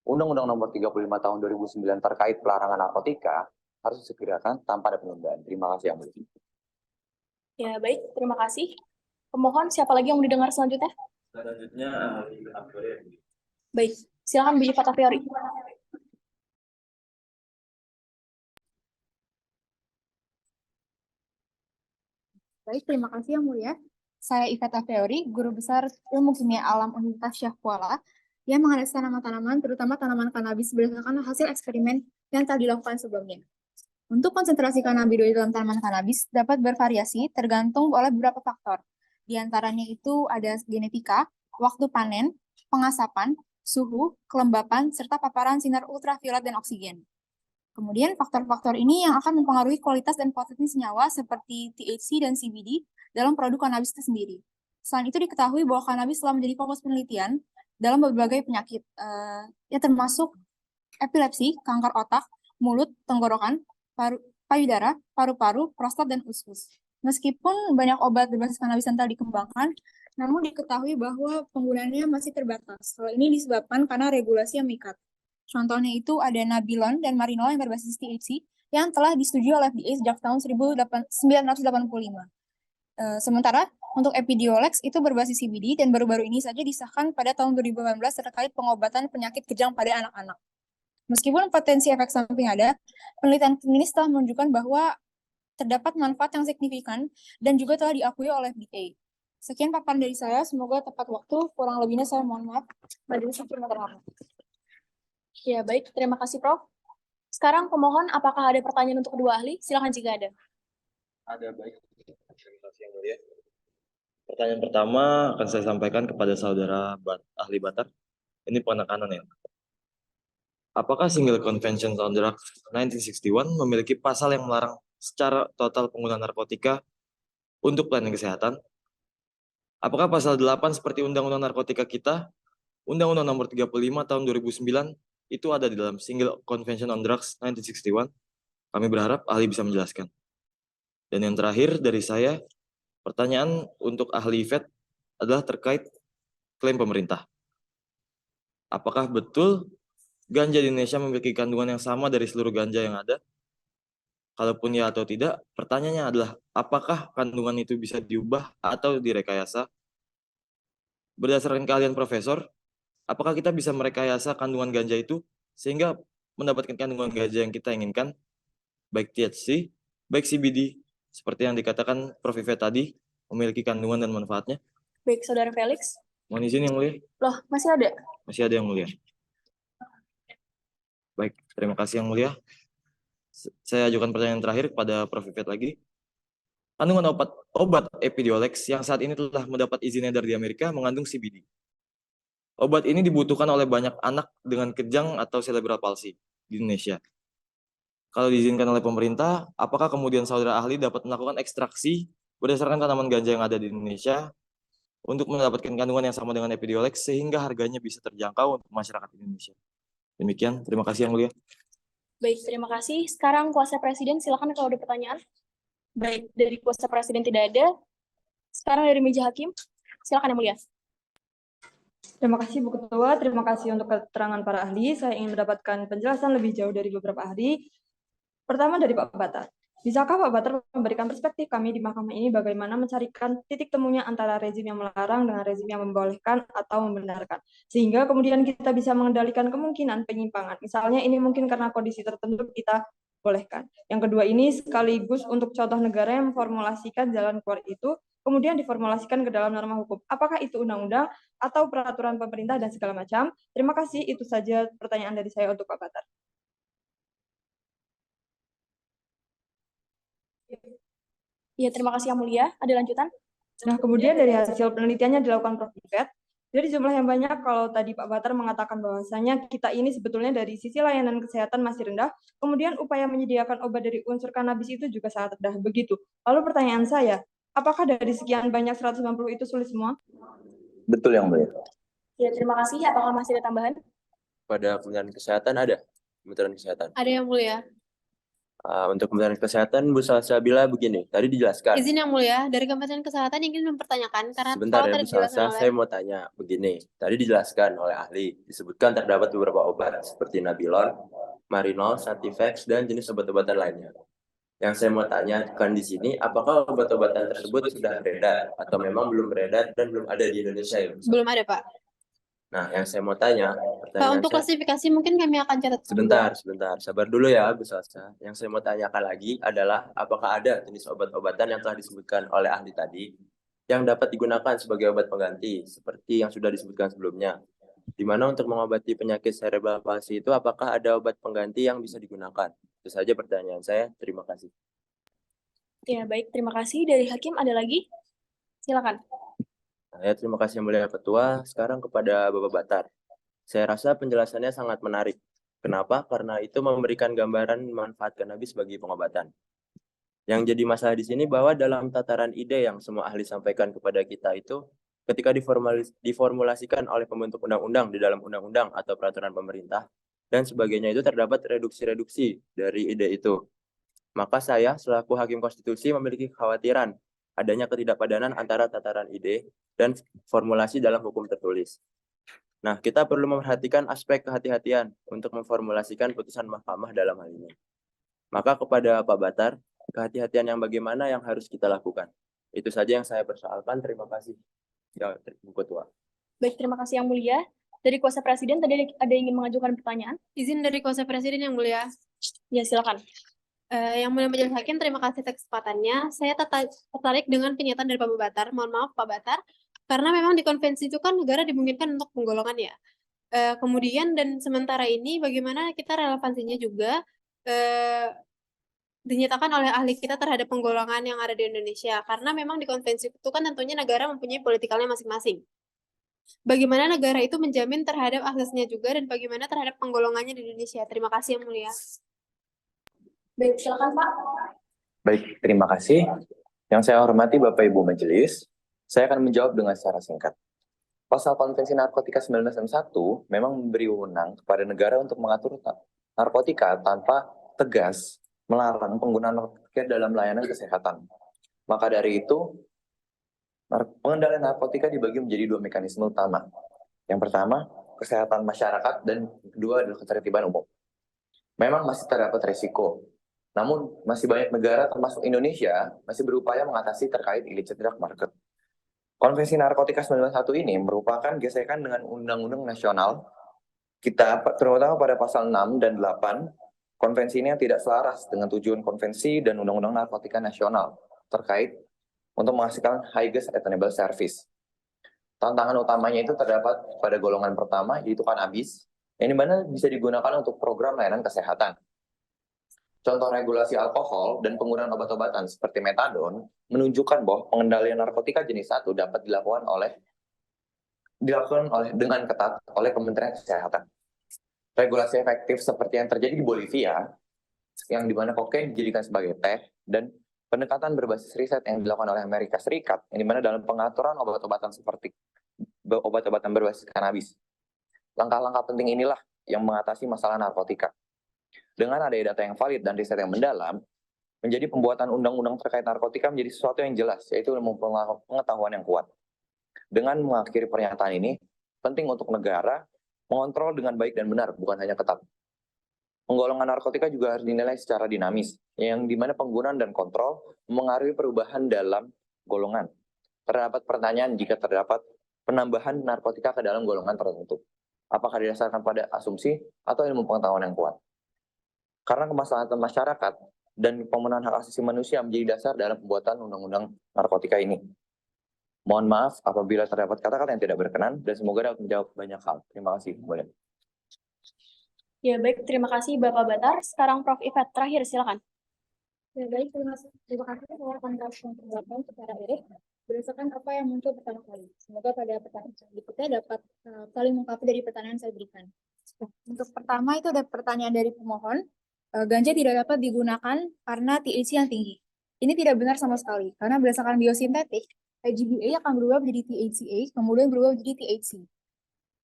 Undang-Undang Nomor 35 Tahun 2009 terkait pelarangan narkotika harus disegerakan tanpa ada penundaan. Terima kasih Yang Mulia. Ya, baik. Terima kasih. Pemohon, siapa lagi yang mau didengar selanjutnya? Selanjutnya, Baik, silakan Bu Ifat Aveori. Baik, terima kasih Yang Mulia. Saya Ifat Aveori, Guru Besar Ilmu Kimia Alam Universitas Syah Kuala, yang menganalisis tanaman-tanaman, terutama tanaman kanabis berdasarkan hasil eksperimen yang telah dilakukan sebelumnya. Untuk konsentrasi kanabinoid dalam tanaman kanabis dapat bervariasi tergantung oleh beberapa faktor. Di antaranya itu ada genetika, waktu panen, pengasapan, suhu, kelembapan, serta paparan sinar ultraviolet dan oksigen. Kemudian faktor-faktor ini yang akan mempengaruhi kualitas dan potensi senyawa seperti THC dan CBD dalam produk kanabis itu sendiri. Selain itu diketahui bahwa kanabis telah menjadi fokus penelitian dalam berbagai penyakit, ya termasuk epilepsi, kanker otak, mulut, tenggorokan, payudara, paru-paru, prostat, dan usus. Meskipun banyak obat berbasis kanabis yang telah dikembangkan, namun diketahui bahwa penggunaannya masih terbatas. Hal ini disebabkan karena regulasi yang mengikat. Contohnya itu ada Nabilon dan Marinol yang berbasis THC yang telah disetujui oleh FDA sejak tahun 1985. Sementara untuk Epidiolex itu berbasis CBD dan baru-baru ini saja disahkan pada tahun 2018 terkait pengobatan penyakit kejang pada anak-anak. Meskipun potensi efek samping ada, penelitian klinis telah menunjukkan bahwa terdapat manfaat yang signifikan dan juga telah diakui oleh FDA. Sekian paparan dari saya, semoga tepat waktu. Kurang lebihnya saya mohon maaf. Majelis Hakim terhormat. Ya, baik. Terima kasih, Prof. Sekarang pemohon, apakah ada pertanyaan untuk kedua ahli? Silakan jika ada. Ada, baik. Terima kasih yang mulia. Pertanyaan pertama akan saya sampaikan kepada saudara ahli Batar. Ini penekanan ya. Apakah Single Convention on Drugs 1961 memiliki pasal yang melarang secara total penggunaan narkotika untuk pelayanan kesehatan? Apakah pasal 8 seperti Undang-Undang Narkotika kita, Undang-Undang Nomor 35 Tahun 2009 itu ada di dalam Single Convention on Drugs 1961? Kami berharap ahli bisa menjelaskan. Dan yang terakhir dari saya, pertanyaan untuk ahli Yvette adalah terkait klaim pemerintah. Apakah betul ganja di Indonesia memiliki kandungan yang sama dari seluruh ganja yang ada? Kalaupun ya atau tidak, pertanyaannya adalah apakah kandungan itu bisa diubah atau direkayasa? Berdasarkan keahlian profesor, apakah kita bisa merekayasa kandungan ganja itu sehingga mendapatkan kandungan ganja yang kita inginkan, baik THC, baik CBD, seperti yang dikatakan Prof. Yvette tadi, memiliki kandungan dan manfaatnya? Baik, Saudara Felix. Mohon izin yang mulia. Loh, masih ada? Masih ada yang mulia. Baik, terima kasih yang mulia. Saya ajukan pertanyaan terakhir kepada Prof. Yvette lagi. Kandungan obat Epidiolex yang saat ini telah mendapat izin edar di Amerika mengandung CBD. Obat ini dibutuhkan oleh banyak anak dengan kejang atau cerebral palsy di Indonesia. Kalau diizinkan oleh pemerintah, apakah kemudian saudara ahli dapat melakukan ekstraksi berdasarkan tanaman ganja yang ada di Indonesia untuk mendapatkan kandungan yang sama dengan Epidiolex sehingga harganya bisa terjangkau untuk masyarakat Indonesia? Demikian, terima kasih yang mulia. Baik, terima kasih. Sekarang kuasa presiden, silakan kalau ada pertanyaan. Baik, dari kuasa presiden tidak ada. Sekarang dari meja hakim, silakan yang mulia. Terima kasih Bu Ketua, terima kasih untuk keterangan para ahli. Saya ingin mendapatkan penjelasan lebih jauh dari beberapa ahli. Pertama dari Pak Batar. Bisakah Pak Batar memberikan perspektif kami di mahkamah ini bagaimana mencarikan titik temunya antara rezim yang melarang dengan rezim yang membolehkan atau membenarkan, sehingga kemudian kita bisa mengendalikan kemungkinan penyimpangan. Misalnya ini mungkin karena kondisi tertentu kita bolehkan. Yang kedua ini sekaligus untuk contoh negara yang memformulasikan jalan keluar itu, kemudian diformulasikan ke dalam norma hukum. Apakah itu undang-undang atau peraturan pemerintah dan segala macam? Terima kasih, itu saja pertanyaan dari saya untuk Pak Batar. Ya, terima kasih yang mulia. Ada lanjutan? Nah, kemudian dari hasil penelitiannya dilakukan Prof. Yvette, dari jumlah yang banyak, kalau tadi Pak Batar mengatakan bahwasanya kita ini sebetulnya dari sisi layanan kesehatan masih rendah, kemudian upaya menyediakan obat dari unsur kanabis itu juga sangat rendah. Begitu. Lalu pertanyaan saya, apakah dari sekian banyak 190 itu sulit semua? Betul yang mulia. Ya, terima kasih. Apakah masih ada tambahan? Pada Kementerian Kesehatan ada. Kementerian Kesehatan. Ada yang mulia. Untuk Kementerian Kesehatan, Bu Salsabila begini, tadi dijelaskan. Izin yang mulia, dari Kementerian Kesehatan ingin mempertanyakan karena Sebentar kalau ya tadi Bu Salsa, dijelaskan oleh saya mau tanya begini. Tadi dijelaskan oleh ahli, disebutkan terdapat beberapa obat seperti Nabilon, Marinol, Sativex, dan jenis obat-obatan lainnya. Yang saya mau tanyakan di sini, apakah obat-obatan tersebut sudah beredar atau memang belum beredar dan belum ada di Indonesia ya? Bu? belum ada, Pak. Nah, yang saya mau tanya, Pak, pertanyaan untuk saya, klasifikasi mungkin kami akan catat. sebentar, sabar dulu ya Bu Salsa. Yang saya mau tanyakan lagi adalah apakah ada jenis obat-obatan yang telah disebutkan oleh ahli tadi yang dapat digunakan sebagai obat pengganti seperti yang sudah disebutkan sebelumnya. Di mana untuk mengobati penyakit cerebral palsy itu apakah ada obat pengganti yang bisa digunakan? Itu saja pertanyaan saya. Terima kasih. Ya, baik. Terima kasih. Dari hakim ada lagi? Silakan. Saya terima kasih yang mulia Ketua. Sekarang kepada Bapak Batar. Saya rasa penjelasannya sangat menarik. Kenapa? Karena itu memberikan gambaran manfaat kanabis bagi pengobatan. Yang jadi masalah di sini bahwa dalam tataran ide yang semua ahli sampaikan kepada kita itu, ketika diformulasikan oleh pembentuk undang-undang di dalam undang-undang atau peraturan pemerintah, dan sebagainya itu terdapat reduksi-reduksi dari ide itu. Maka saya selaku hakim konstitusi memiliki kekhawatiran adanya ketidakpadanan antara tataran ide dan formulasi dalam hukum tertulis. Nah, kita perlu memperhatikan aspek kehati-hatian untuk memformulasikan putusan mahkamah dalam hal ini. Maka kepada Pak Batar, kehati-hatian yang bagaimana yang harus kita lakukan? Itu saja yang saya persoalkan. Terima kasih, ya, Bu Ketua. Baik, terima kasih Yang Mulia. Dari Kuasa Presiden, tadi ada yang ingin mengajukan pertanyaan? Izin dari Kuasa Presiden Yang Mulia. Ya, silakan. Yang Mulia Majelis Hakim, terima kasih atas kesempatannya. Saya tertarik dengan pernyataan dari Pak Batar. Mohon maaf Pak Batar, karena memang di konvensi itu kan negara dimungkinkan untuk penggolongan ya. Kemudian dan sementara ini bagaimana kita relevansinya juga dinyatakan oleh ahli kita terhadap penggolongan yang ada di Indonesia. Karena memang di konvensi itu kan tentunya negara mempunyai politikalnya masing-masing. Bagaimana negara itu menjamin terhadap aksesnya juga dan bagaimana terhadap penggolongannya di Indonesia. Terima kasih Yang Mulia. Baik, silakan Pak. Baik, terima kasih. Yang saya hormati Bapak Ibu Majelis, saya akan menjawab dengan secara singkat. Pasal Konvensi Narkotika 1961 memang memberi wewenang kepada negara untuk mengatur narkotika tanpa tegas melarang penggunaan narkotika dalam layanan kesehatan. Maka dari itu, pengendalian narkotika dibagi menjadi dua mekanisme utama. Yang pertama, kesehatan masyarakat, dan kedua adalah ketertiban umum. Memang masih terdapat resiko, namun masih banyak negara termasuk Indonesia masih berupaya mengatasi terkait illicit drug market. Konvensi Narkotika 1991 ini merupakan gesekan dengan undang-undang nasional kita, terutama pada pasal 6 dan 8. Konvensi ini yang tidak selaras dengan tujuan konvensi dan undang-undang narkotika nasional terkait untuk menghasilkan highest attainable service. Tantangan utamanya itu terdapat pada golongan pertama, yaitu kanabis, yang dimana bisa digunakan untuk program layanan kesehatan. Contoh regulasi alkohol dan penggunaan obat-obatan seperti metadon menunjukkan bahwa pengendalian narkotika jenis 1 dapat dilakukan dengan ketat oleh Kementerian Kesehatan. Regulasi efektif seperti yang terjadi di Bolivia, yang dimana kokain dijadikan sebagai teh, dan pendekatan berbasis riset yang dilakukan oleh Amerika Serikat, yang dimana dalam pengaturan obat-obatan seperti obat-obatan berbasis kanabis. Langkah-langkah penting inilah yang mengatasi masalah narkotika. Dengan adanya data yang valid dan riset yang mendalam, menjadi pembuatan undang-undang terkait narkotika menjadi sesuatu yang jelas, yaitu ilmu pengetahuan yang kuat. Dengan mengakhiri pernyataan ini, penting untuk negara mengontrol dengan baik dan benar, bukan hanya ketat. Penggolongan narkotika juga harus dinilai secara dinamis, yang dimana penggunaan dan kontrol mengaruhi perubahan dalam golongan. Terdapat pertanyaan jika terdapat penambahan narkotika ke dalam golongan tertentu. Apakah didasarkan pada asumsi atau ilmu pengetahuan yang kuat? Karena kemaslahatan masyarakat dan pemenuhan hak asasi manusia menjadi dasar dalam pembuatan undang-undang narkotika ini. Mohon maaf apabila terdapat kata-kata yang tidak berkenan, dan semoga dapat menjawab banyak hal. Terima kasih. Boleh. Ya, baik. Terima kasih Bapak Batar. Sekarang Prof. Ifat, terakhir silakan. Ya, baik, terima kasih. Saya akan merespon penjelasan secara irit berdasarkan apa yang muncul pertama kali. Semoga pada pertanyaan selanjutnya dapat saling mengkapi dari pertanyaan yang saya berikan. Untuk pertama itu ada pertanyaan dari pemohon. Ganja tidak dapat digunakan karena THC yang tinggi. Ini tidak benar sama sekali, karena berdasarkan biosintetik, GBA akan berubah menjadi THCA, kemudian berubah menjadi THC.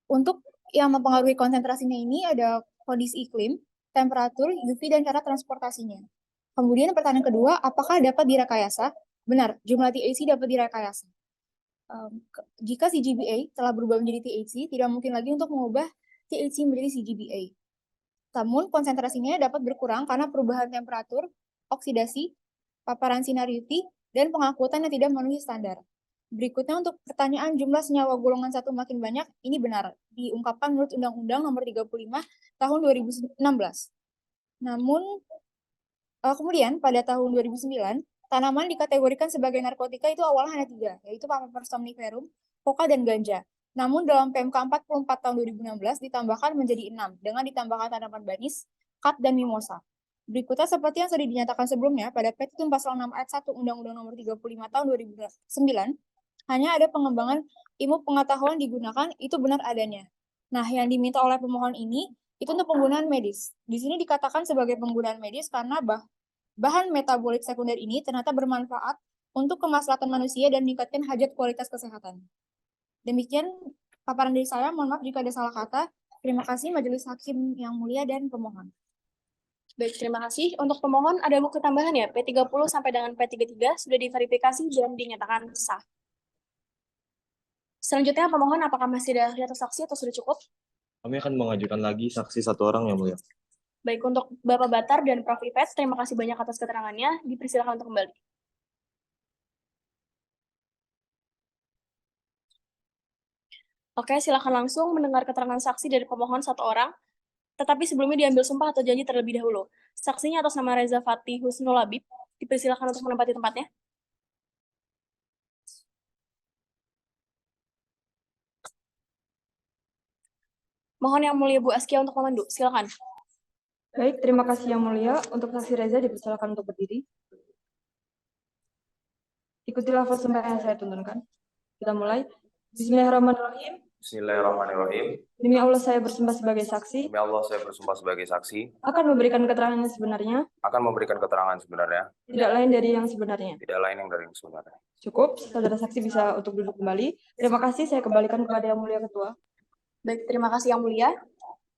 Untuk yang mempengaruhi konsentrasinya ini ada kondisi iklim, temperatur, UV, dan cara transportasinya. Kemudian pertanyaan kedua, apakah dapat direkayasa? Benar, jumlah THC dapat direkayasa. Jika CGBA telah berubah menjadi THC, tidak mungkin lagi untuk mengubah THC menjadi CGBA. Namun konsentrasinya dapat berkurang karena perubahan temperatur, oksidasi, paparan sinar UV, dan pengangkutan yang tidak memenuhi standar. Berikutnya untuk pertanyaan jumlah senyawa golongan 1 makin banyak, ini benar, diungkapkan menurut Undang-Undang Nomor 35 Tahun 2016. Namun, kemudian pada tahun 2009, tanaman dikategorikan sebagai narkotika itu awalnya hanya 3, yaitu Papaver somniferum, koka, dan ganja. Namun dalam PMK 44 tahun 2016 ditambahkan menjadi 6, dengan ditambahkan tanaman banis, kat, dan mimosa. Berikutnya seperti yang sudah dinyatakan sebelumnya, pada Petitum Pasal 6 Ayat 1 Undang-Undang Nomor 35 Tahun 2009, hanya ada pengembangan ilmu pengetahuan digunakan, itu benar adanya. Nah, yang diminta oleh pemohon ini, itu untuk penggunaan medis. Di sini dikatakan sebagai penggunaan medis karena bahan metabolik sekunder ini ternyata bermanfaat untuk kemaslahatan manusia dan meningkatkan hajat kualitas kesehatan. Demikian paparan dari saya, mohon maaf jika ada salah kata. Terima kasih Majelis Hakim yang mulia dan pemohon. Baik, terima kasih. Untuk pemohon ada bukti tambahan ya, P30 sampai dengan P33 sudah diverifikasi dan dinyatakan sah. Selanjutnya pemohon apakah masih ada ahli atau saksi atau sudah cukup? Kami akan mengajukan lagi saksi 1 orang yang mulia. Baik, untuk Bapak Batar dan Prof. Ipet, terima kasih banyak atas keterangannya. Dipersilakan untuk kembali. Oke, silakan langsung mendengar keterangan saksi dari pemohon 1 orang. Tetapi sebelumnya diambil sumpah atau janji terlebih dahulu. Saksinya atas nama Reza Fatih Husnul Labib, dipersilakan untuk menempati tempatnya. Mohon Yang Mulia Bu Askia untuk memandu, silakan. Baik, terima kasih Yang Mulia. Untuk saksi Reza dipersilakan untuk berdiri. Ikuti lafaz sumpah yang saya tuntunkan. Kita mulai. Bismillahirrahmanirrahim. Bismillahirrahmanirrahim. Demi Allah saya bersumpah sebagai saksi. Demi Allah saya bersumpah sebagai saksi. Akan memberikan keterangan yang sebenarnya. Akan memberikan keterangan sebenarnya. Tidak lain dari yang sebenarnya. Tidak lain yang dari yang sebenarnya. Cukup, saudara saksi bisa untuk duduk kembali. Terima kasih, saya kembalikan kepada Yang Mulia Ketua. Baik, terima kasih Yang Mulia.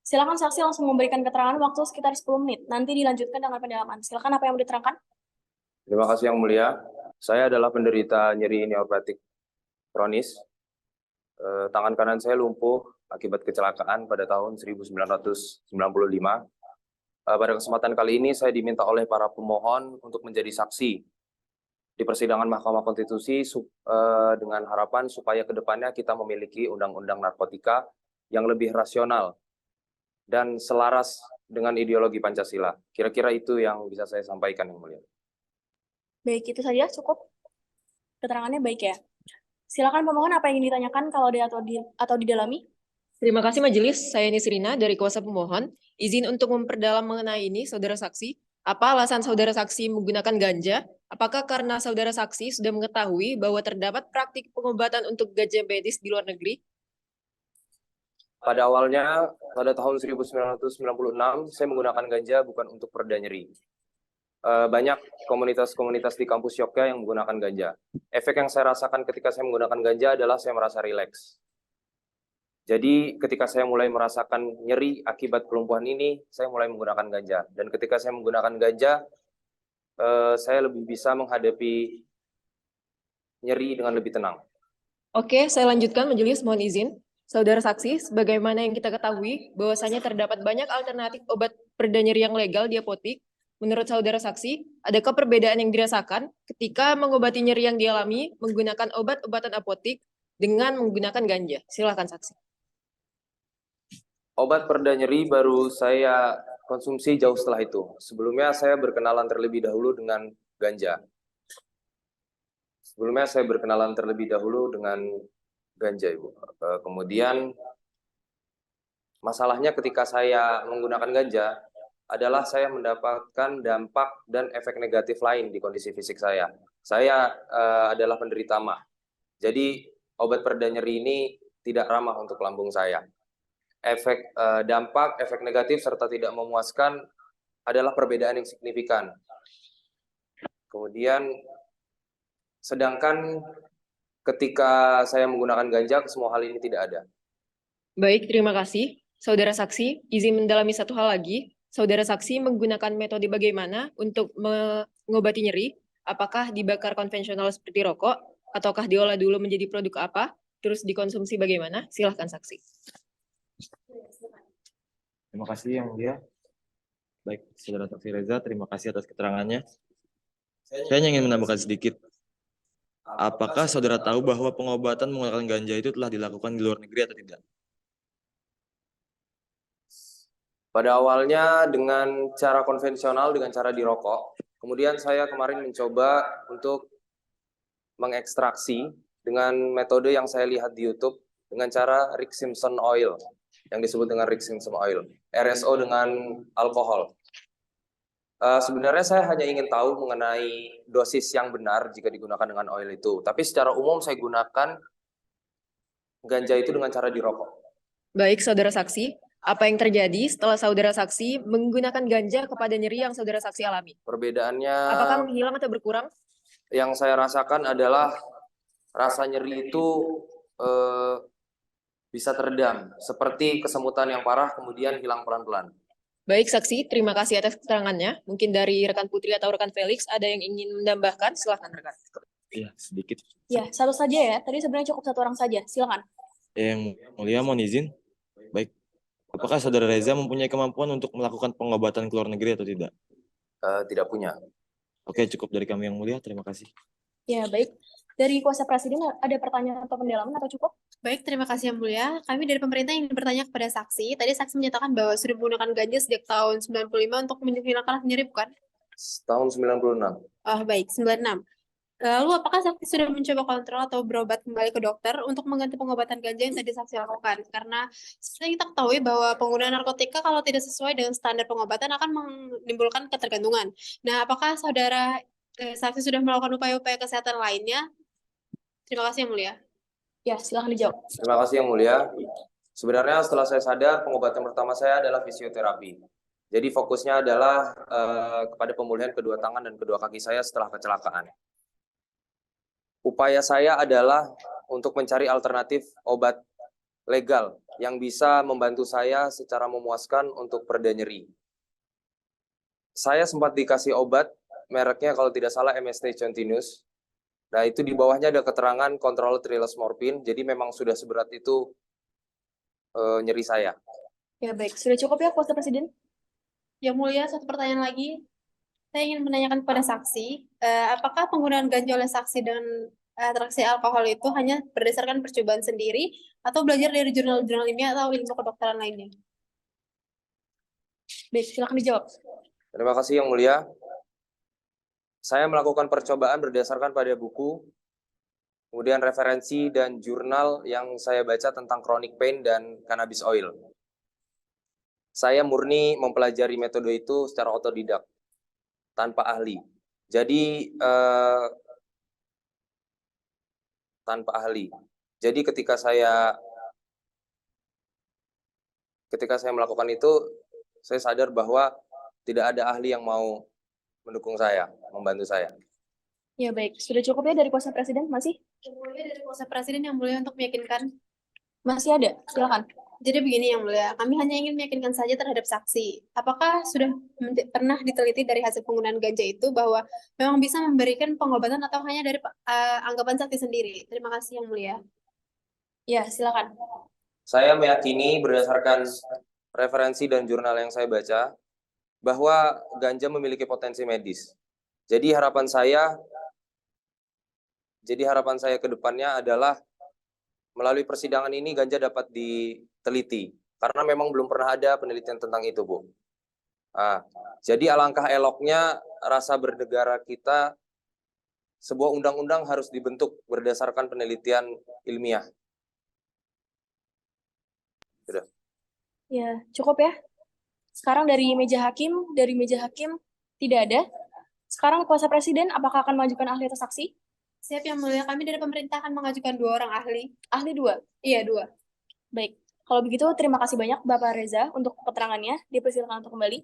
Silakan saksi langsung memberikan keterangan waktu sekitar 10 menit. Nanti dilanjutkan dengan pendalaman. Silakan apa yang mau diterangkan? Terima kasih Yang Mulia. Saya adalah penderita nyeri neuropatik kronis. Tangan kanan saya lumpuh akibat kecelakaan pada tahun 1995. Pada kesempatan kali ini saya diminta oleh para pemohon untuk menjadi saksi di persidangan Mahkamah Konstitusi dengan harapan supaya kedepannya kita memiliki undang-undang narkotika yang lebih rasional dan selaras dengan ideologi Pancasila. Kira-kira itu yang bisa saya sampaikan, Yang Mulia. Baik, itu saja cukup. Keterangannya baik ya. Silakan pemohon apa yang ingin ditanyakan kalau ada atau didalami. Terima kasih Majelis, saya Nisrina dari kuasa pemohon. Izin untuk memperdalam mengenai ini, saudara saksi. Apa alasan saudara saksi menggunakan ganja? Apakah karena saudara saksi sudah mengetahui bahwa terdapat praktik pengobatan untuk ganja medis di luar negeri? Pada awalnya, pada tahun 1996, saya menggunakan ganja bukan untuk pereda nyeri. Banyak komunitas-komunitas di kampus Yogyakarta yang menggunakan ganja. Efek yang saya rasakan ketika saya menggunakan ganja adalah saya merasa rileks. Jadi ketika saya mulai merasakan nyeri akibat kelumpuhan ini, saya mulai menggunakan ganja. Dan ketika saya menggunakan ganja, saya lebih bisa menghadapi nyeri dengan lebih tenang. Oke, saya lanjutkan Majelis, mohon izin. Saudara saksi, sebagaimana yang kita ketahui, bahwasanya terdapat banyak alternatif obat pereda nyeri yang legal di apotik. Menurut saudara saksi, adakah perbedaan yang dirasakan ketika mengobati nyeri yang dialami menggunakan obat-obatan apotik dengan menggunakan ganja? Silakan saksi. Obat pereda nyeri baru saya konsumsi jauh setelah itu. Sebelumnya saya berkenalan terlebih dahulu dengan ganja. Ibu. Kemudian masalahnya ketika saya menggunakan ganja adalah saya mendapatkan dampak dan efek negatif lain di kondisi fisik saya. Saya adalah penderita MA. Jadi obat pereda nyeri ini tidak ramah untuk lambung saya. Dampak, efek negatif serta tidak memuaskan adalah perbedaan yang signifikan. Kemudian sedangkan ketika saya menggunakan ganja, semua hal ini tidak ada. Baik, terima kasih. Saudara saksi, izin mendalami satu hal lagi. Saudara saksi menggunakan metode bagaimana untuk mengobati nyeri? Apakah dibakar konvensional seperti rokok? Ataukah diolah dulu menjadi produk apa? Terus dikonsumsi bagaimana? Silahkan saksi. Terima kasih Yang Mulia. Baik, saudara saksi Reza, terima kasih atas keterangannya. Saya hanya ingin menambahkan sedikit. Apakah saudara tahu bahwa pengobatan menggunakan ganja itu telah dilakukan di luar negeri atau tidak? Pada awalnya dengan cara konvensional, dengan cara dirokok. Kemudian saya kemarin mencoba untuk mengekstraksi dengan metode yang saya lihat di YouTube dengan cara Rick Simpson Oil, yang disebut dengan Rick Simpson Oil, RSO dengan alkohol. Sebenarnya saya hanya ingin tahu mengenai dosis yang benar jika digunakan dengan oil itu. Tapi secara umum saya gunakan ganja itu dengan cara dirokok. Baik, saudara saksi. Apa yang terjadi setelah saudara saksi menggunakan ganja kepada nyeri yang saudara saksi alami? Perbedaannya... Apakah menghilang atau berkurang? Yang saya rasakan adalah rasa nyeri itu bisa teredam, seperti kesemutan yang parah kemudian hilang pelan-pelan. Baik, saksi. Terima kasih atas keterangannya. Mungkin dari rekan Putri atau rekan Felix ada yang ingin menambahkan? Silakan rekan. Iya, sedikit. Ya, satu saja ya. Tadi sebenarnya cukup satu orang saja. Silakan. Yang mulia mohon izin. Baik. Apakah saudara Reza mempunyai kemampuan untuk melakukan pengobatan ke luar negeri atau tidak? Tidak punya. Oke, cukup dari kami yang mulia. Terima kasih. Ya, baik. Dari kuasa presiden ada pertanyaan atau pendalaman atau cukup? Baik, terima kasih yang mulia. Kami dari pemerintah ingin bertanya kepada saksi. Tadi saksi menyatakan bahwa sudah menggunakan ganja sejak tahun 95 untuk menghilangkan sendiri, bukan? Tahun 96. Oh, baik, 96. Lalu apakah saksi sudah mencoba kontrol atau berobat kembali ke dokter untuk mengganti pengobatan ganja yang tadi saksi lakukan? Karena seperti kita ketahui bahwa penggunaan narkotika kalau tidak sesuai dengan standar pengobatan akan menimbulkan ketergantungan. Nah, apakah saudara saksi sudah melakukan upaya-upaya kesehatan lainnya? Terima kasih yang mulia. Ya, silahkan dijawab. Terima kasih yang mulia. Sebenarnya setelah saya sadar, pengobatan pertama saya adalah fisioterapi. Jadi fokusnya adalah kepada pemulihan kedua tangan dan kedua kaki saya setelah kecelakaan. Upaya saya adalah untuk mencari alternatif obat legal yang bisa membantu saya secara memuaskan untuk pereda nyeri. Saya sempat dikasih obat, mereknya kalau tidak salah MST Continuous. Nah, itu di bawahnya ada keterangan controlled release morphine, jadi memang sudah seberat itu nyeri saya. Ya, baik. Sudah cukup ya kuasa presiden? Yang mulia, satu pertanyaan lagi. Saya ingin menanyakan kepada saksi, apakah penggunaan ganja oleh saksi dan transaksi alkohol itu hanya berdasarkan percobaan sendiri atau belajar dari jurnal-jurnal ilmiah atau ilmu kedokteran lainnya? Baik, silakan dijawab. Terima kasih yang mulia. Saya melakukan percobaan berdasarkan pada buku, kemudian referensi dan jurnal yang saya baca tentang chronic pain dan cannabis oil. Saya murni mempelajari metode itu secara otodidak, tanpa ahli. Jadi tanpa ahli. Jadi ketika saya melakukan itu, saya sadar bahwa tidak ada ahli yang mau mendukung saya, membantu saya. Ya, baik. Sudah cukup ya dari kuasa presiden? Masih? Yang mulia dari kuasa presiden yang mulia untuk meyakinkan. Masih ada? Silakan. Jadi begini yang mulia, kami hanya ingin meyakinkan saja terhadap saksi. Apakah sudah pernah diteliti dari hasil penggunaan ganja itu bahwa memang bisa memberikan pengobatan atau hanya dari anggapan saksi sendiri? Terima kasih yang mulia. Ya, silakan. Saya meyakini berdasarkan referensi dan jurnal yang saya baca bahwa ganja memiliki potensi medis. Jadi harapan saya ke depannya adalah melalui persidangan ini ganja dapat diteliti, karena memang belum pernah ada penelitian tentang itu, Bu. Jadi alangkah eloknya rasa bernegara kita, sebuah undang-undang harus dibentuk berdasarkan penelitian ilmiah. Sudah. Ya, cukup ya. Sekarang dari meja hakim tidak ada. Sekarang kuasa presiden, apakah akan mengajukan ahli atau saksi? Siap yang mulia, kami dari pemerintah akan mengajukan 2 orang ahli. Ahli 2? Iya, 2. Baik, kalau begitu terima kasih banyak Bapak Reza untuk keterangannya. Dipersilakan untuk kembali.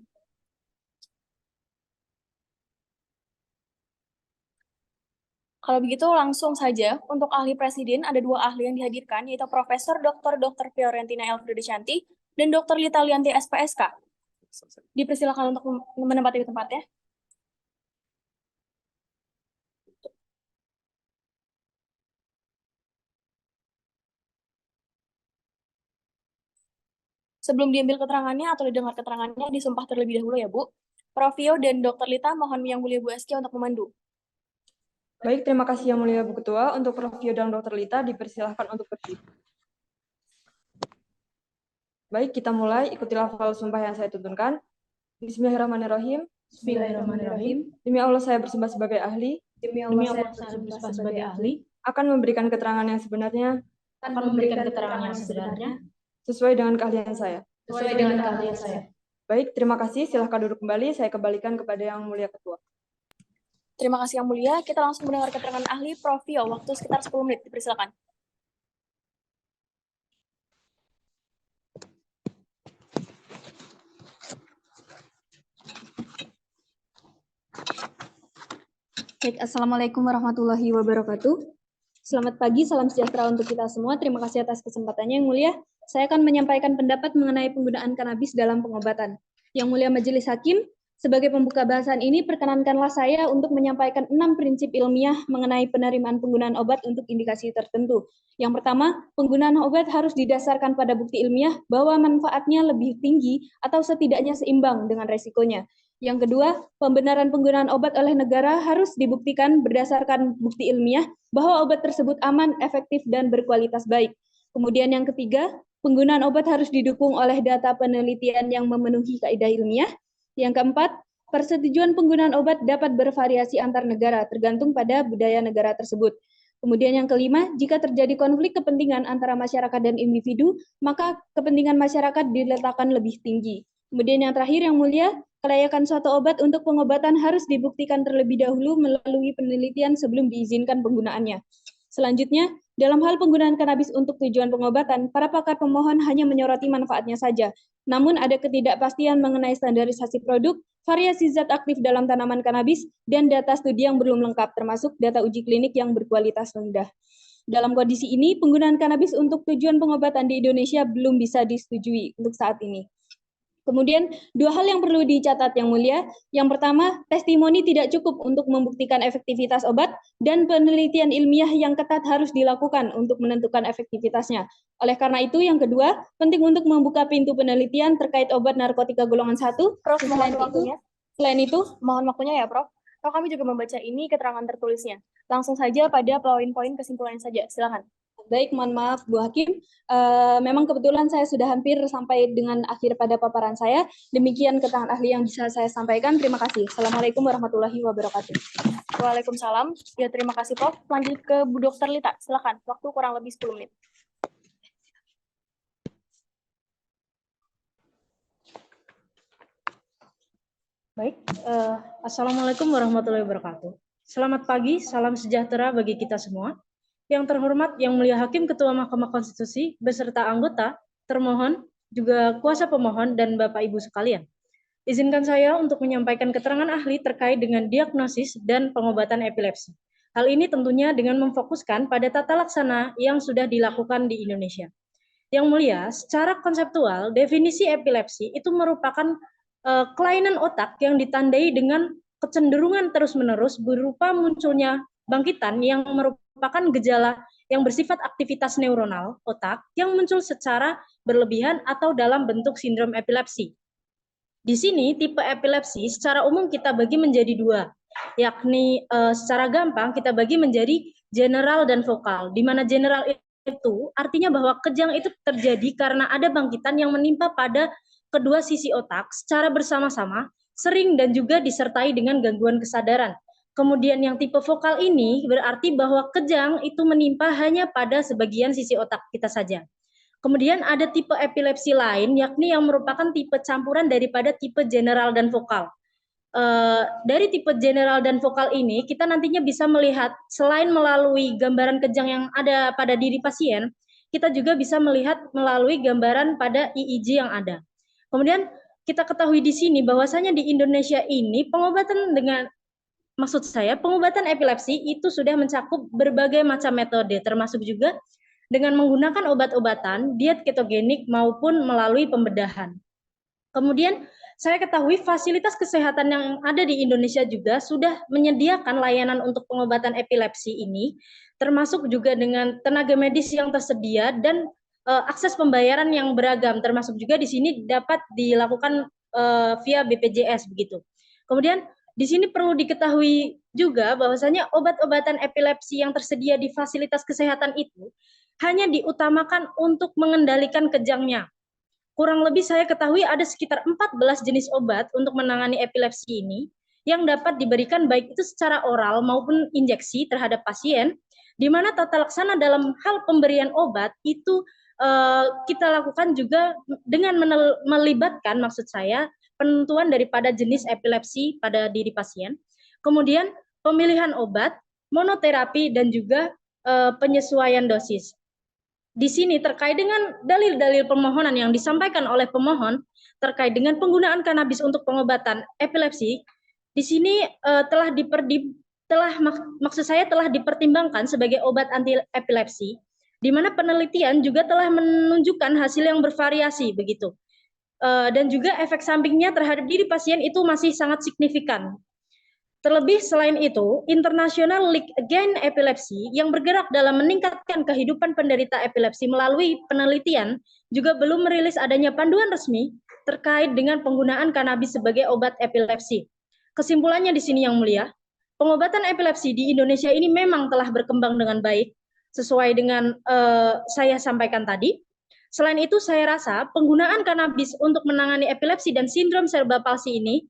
Kalau begitu langsung saja untuk ahli presiden ada 2 ahli yang dihadirkan, yaitu Profesor Dr. Fiorentina Elfriedishanti dan Dr. Lita Lianti SPSK. Dipersilakan untuk menempati tempatnya. Sebelum diambil keterangannya atau didengar keterangannya, disumpah terlebih dahulu ya, Bu. Prof. Fio dan Dr. Lita, mohon Yang Mulia Bu Askia untuk memandu. Baik, terima kasih Yang Mulia Bu Ketua. Untuk Prof. Fio dan Dr. Lita, dipersilahkan untuk berdiri. Baik, kita mulai. Ikuti lafal sumpah yang saya tuntunkan. Bismillahirrahmanirrahim. Bismillahirrahmanirrahim. Demi Allah saya bersumpah sebagai ahli. Demi Allah saya bersumpah sebagai ahli. Akan memberikan keterangan yang sebenarnya. Sesuai dengan keahlian saya. Baik, terima kasih. Silahkan duduk kembali. Saya kembalikan kepada Yang Mulia Ketua. Terima kasih Yang Mulia. Kita langsung mendengar keterangan ahli Prof. Fio. Waktu sekitar 10 menit. Dipersilakan. Baik, Assalamualaikum warahmatullahi wabarakatuh. Selamat pagi, salam sejahtera untuk kita semua. Terima kasih atas kesempatannya, Yang Mulia. Saya akan menyampaikan pendapat mengenai penggunaan kanabis dalam pengobatan. Yang Mulia Majelis Hakim, sebagai pembuka bahasan ini, perkenankanlah saya untuk menyampaikan 6 prinsip ilmiah mengenai penerimaan penggunaan obat untuk indikasi tertentu. Yang pertama, penggunaan obat harus didasarkan pada bukti ilmiah bahwa manfaatnya lebih tinggi atau setidaknya seimbang dengan resikonya. Yang kedua, pembenaran penggunaan obat oleh negara harus dibuktikan berdasarkan bukti ilmiah bahwa obat tersebut aman, efektif, dan berkualitas baik. Kemudian yang ketiga, penggunaan obat harus didukung oleh data penelitian yang memenuhi kaidah ilmiah. Yang keempat, persetujuan penggunaan obat dapat bervariasi antar negara tergantung pada budaya negara tersebut. Kemudian yang kelima, jika terjadi konflik kepentingan antara masyarakat dan individu, maka kepentingan masyarakat diletakkan lebih tinggi. Kemudian yang terakhir, Yang Mulia, kelayakan suatu obat untuk pengobatan harus dibuktikan terlebih dahulu melalui penelitian sebelum diizinkan penggunaannya. Selanjutnya, dalam hal penggunaan kanabis untuk tujuan pengobatan, para pakar pemohon hanya menyoroti manfaatnya saja. Namun ada ketidakpastian mengenai standarisasi produk, variasi zat aktif dalam tanaman kanabis, dan data studi yang belum lengkap, termasuk data uji klinik yang berkualitas rendah. Dalam kondisi ini, penggunaan kanabis untuk tujuan pengobatan di Indonesia belum bisa disetujui untuk saat ini. Kemudian, 2 hal yang perlu dicatat, Yang Mulia. Yang pertama, testimoni tidak cukup untuk membuktikan efektivitas obat, dan penelitian ilmiah yang ketat harus dilakukan untuk menentukan efektivitasnya. Oleh karena itu, yang kedua, penting untuk membuka pintu penelitian terkait obat narkotika golongan 1. Prof, mohon waktunya. Selain itu, Mohon waktunya ya, Prof. Prof, kami juga membaca ini keterangan tertulisnya. Langsung saja pada poin-poin kesimpulannya saja. Silakan. Baik, mohon maaf Bu Hakim. Memang kebetulan saya sudah hampir sampai dengan akhir pada paparan saya. Demikian keterangan ahli yang bisa saya sampaikan. Terima kasih. Assalamualaikum warahmatullahi wabarakatuh. Waalaikumsalam. Ya, terima kasih, Prof. Lanjut ke Bu Dr. Lita. Silakan. Waktu kurang lebih 10 menit. Baik, Assalamualaikum warahmatullahi wabarakatuh. Selamat pagi, salam sejahtera bagi kita semua. Yang terhormat, Yang Mulia Hakim Ketua Mahkamah Konstitusi, beserta anggota, termohon, juga kuasa pemohon, dan Bapak Ibu sekalian. Izinkan saya untuk menyampaikan keterangan ahli terkait dengan diagnosis dan pengobatan epilepsi. Hal ini tentunya dengan memfokuskan pada tata laksana yang sudah dilakukan di Indonesia. Yang Mulia, secara konseptual, definisi epilepsi itu merupakan kelainan otak yang ditandai dengan kecenderungan terus-menerus berupa munculnya bangkitan yang merupakan gejala yang bersifat aktivitas neuronal otak yang muncul secara berlebihan atau dalam bentuk sindrom epilepsi. Di sini tipe epilepsi secara umum kita bagi menjadi 2, yakni secara gampang kita bagi menjadi general dan vokal, di mana general itu artinya bahwa kejang itu terjadi karena ada bangkitan yang menimpa pada kedua sisi otak secara bersama-sama, sering dan juga disertai dengan gangguan kesadaran. Kemudian yang tipe vokal ini berarti bahwa kejang itu menimpa hanya pada sebagian sisi otak kita saja. Kemudian ada tipe epilepsi lain, yakni yang merupakan tipe campuran daripada tipe general dan vokal. Dari tipe general dan vokal ini, kita nantinya bisa melihat, selain melalui gambaran kejang yang ada pada diri pasien, kita juga bisa melihat melalui gambaran pada EEG yang ada. Kemudian kita ketahui di sini bahwasanya di Indonesia ini pengobatan pengobatan epilepsi itu sudah mencakup berbagai macam metode, termasuk juga dengan menggunakan obat-obatan, diet ketogenik maupun melalui pembedahan. Kemudian saya ketahui fasilitas kesehatan yang ada di Indonesia juga sudah menyediakan layanan untuk pengobatan epilepsi ini, termasuk juga dengan tenaga medis yang tersedia dan akses pembayaran yang beragam, termasuk juga di sini dapat dilakukan via BPJS begitu. Kemudian di sini perlu diketahui juga bahwasanya obat-obatan epilepsi yang tersedia di fasilitas kesehatan itu hanya diutamakan untuk mengendalikan kejangnya. Kurang lebih saya ketahui ada sekitar 14 jenis obat untuk menangani epilepsi ini yang dapat diberikan baik itu secara oral maupun injeksi terhadap pasien, di mana tata laksana dalam hal pemberian obat itu kita lakukan juga dengan melibatkan, maksud saya, penentuan daripada jenis epilepsi pada diri pasien, kemudian pemilihan obat, monoterapi, dan juga penyesuaian dosis. Di sini terkait dengan dalil-dalil permohonan yang disampaikan oleh pemohon terkait dengan penggunaan kanabis untuk pengobatan epilepsi, di sini telah maksud saya telah dipertimbangkan sebagai obat anti epilepsi, di mana penelitian juga telah menunjukkan hasil yang bervariasi begitu. Dan juga efek sampingnya terhadap diri pasien itu masih sangat signifikan. Terlebih selain itu, International League Against Epilepsy yang bergerak dalam meningkatkan kehidupan penderita epilepsi melalui penelitian juga belum merilis adanya panduan resmi terkait dengan penggunaan kanabis sebagai obat epilepsi. Kesimpulannya di sini Yang Mulia, pengobatan epilepsi di Indonesia ini memang telah berkembang dengan baik sesuai dengan saya sampaikan tadi. Selain itu, saya rasa penggunaan kanabis untuk menangani epilepsi dan sindrom cerebral palsy ini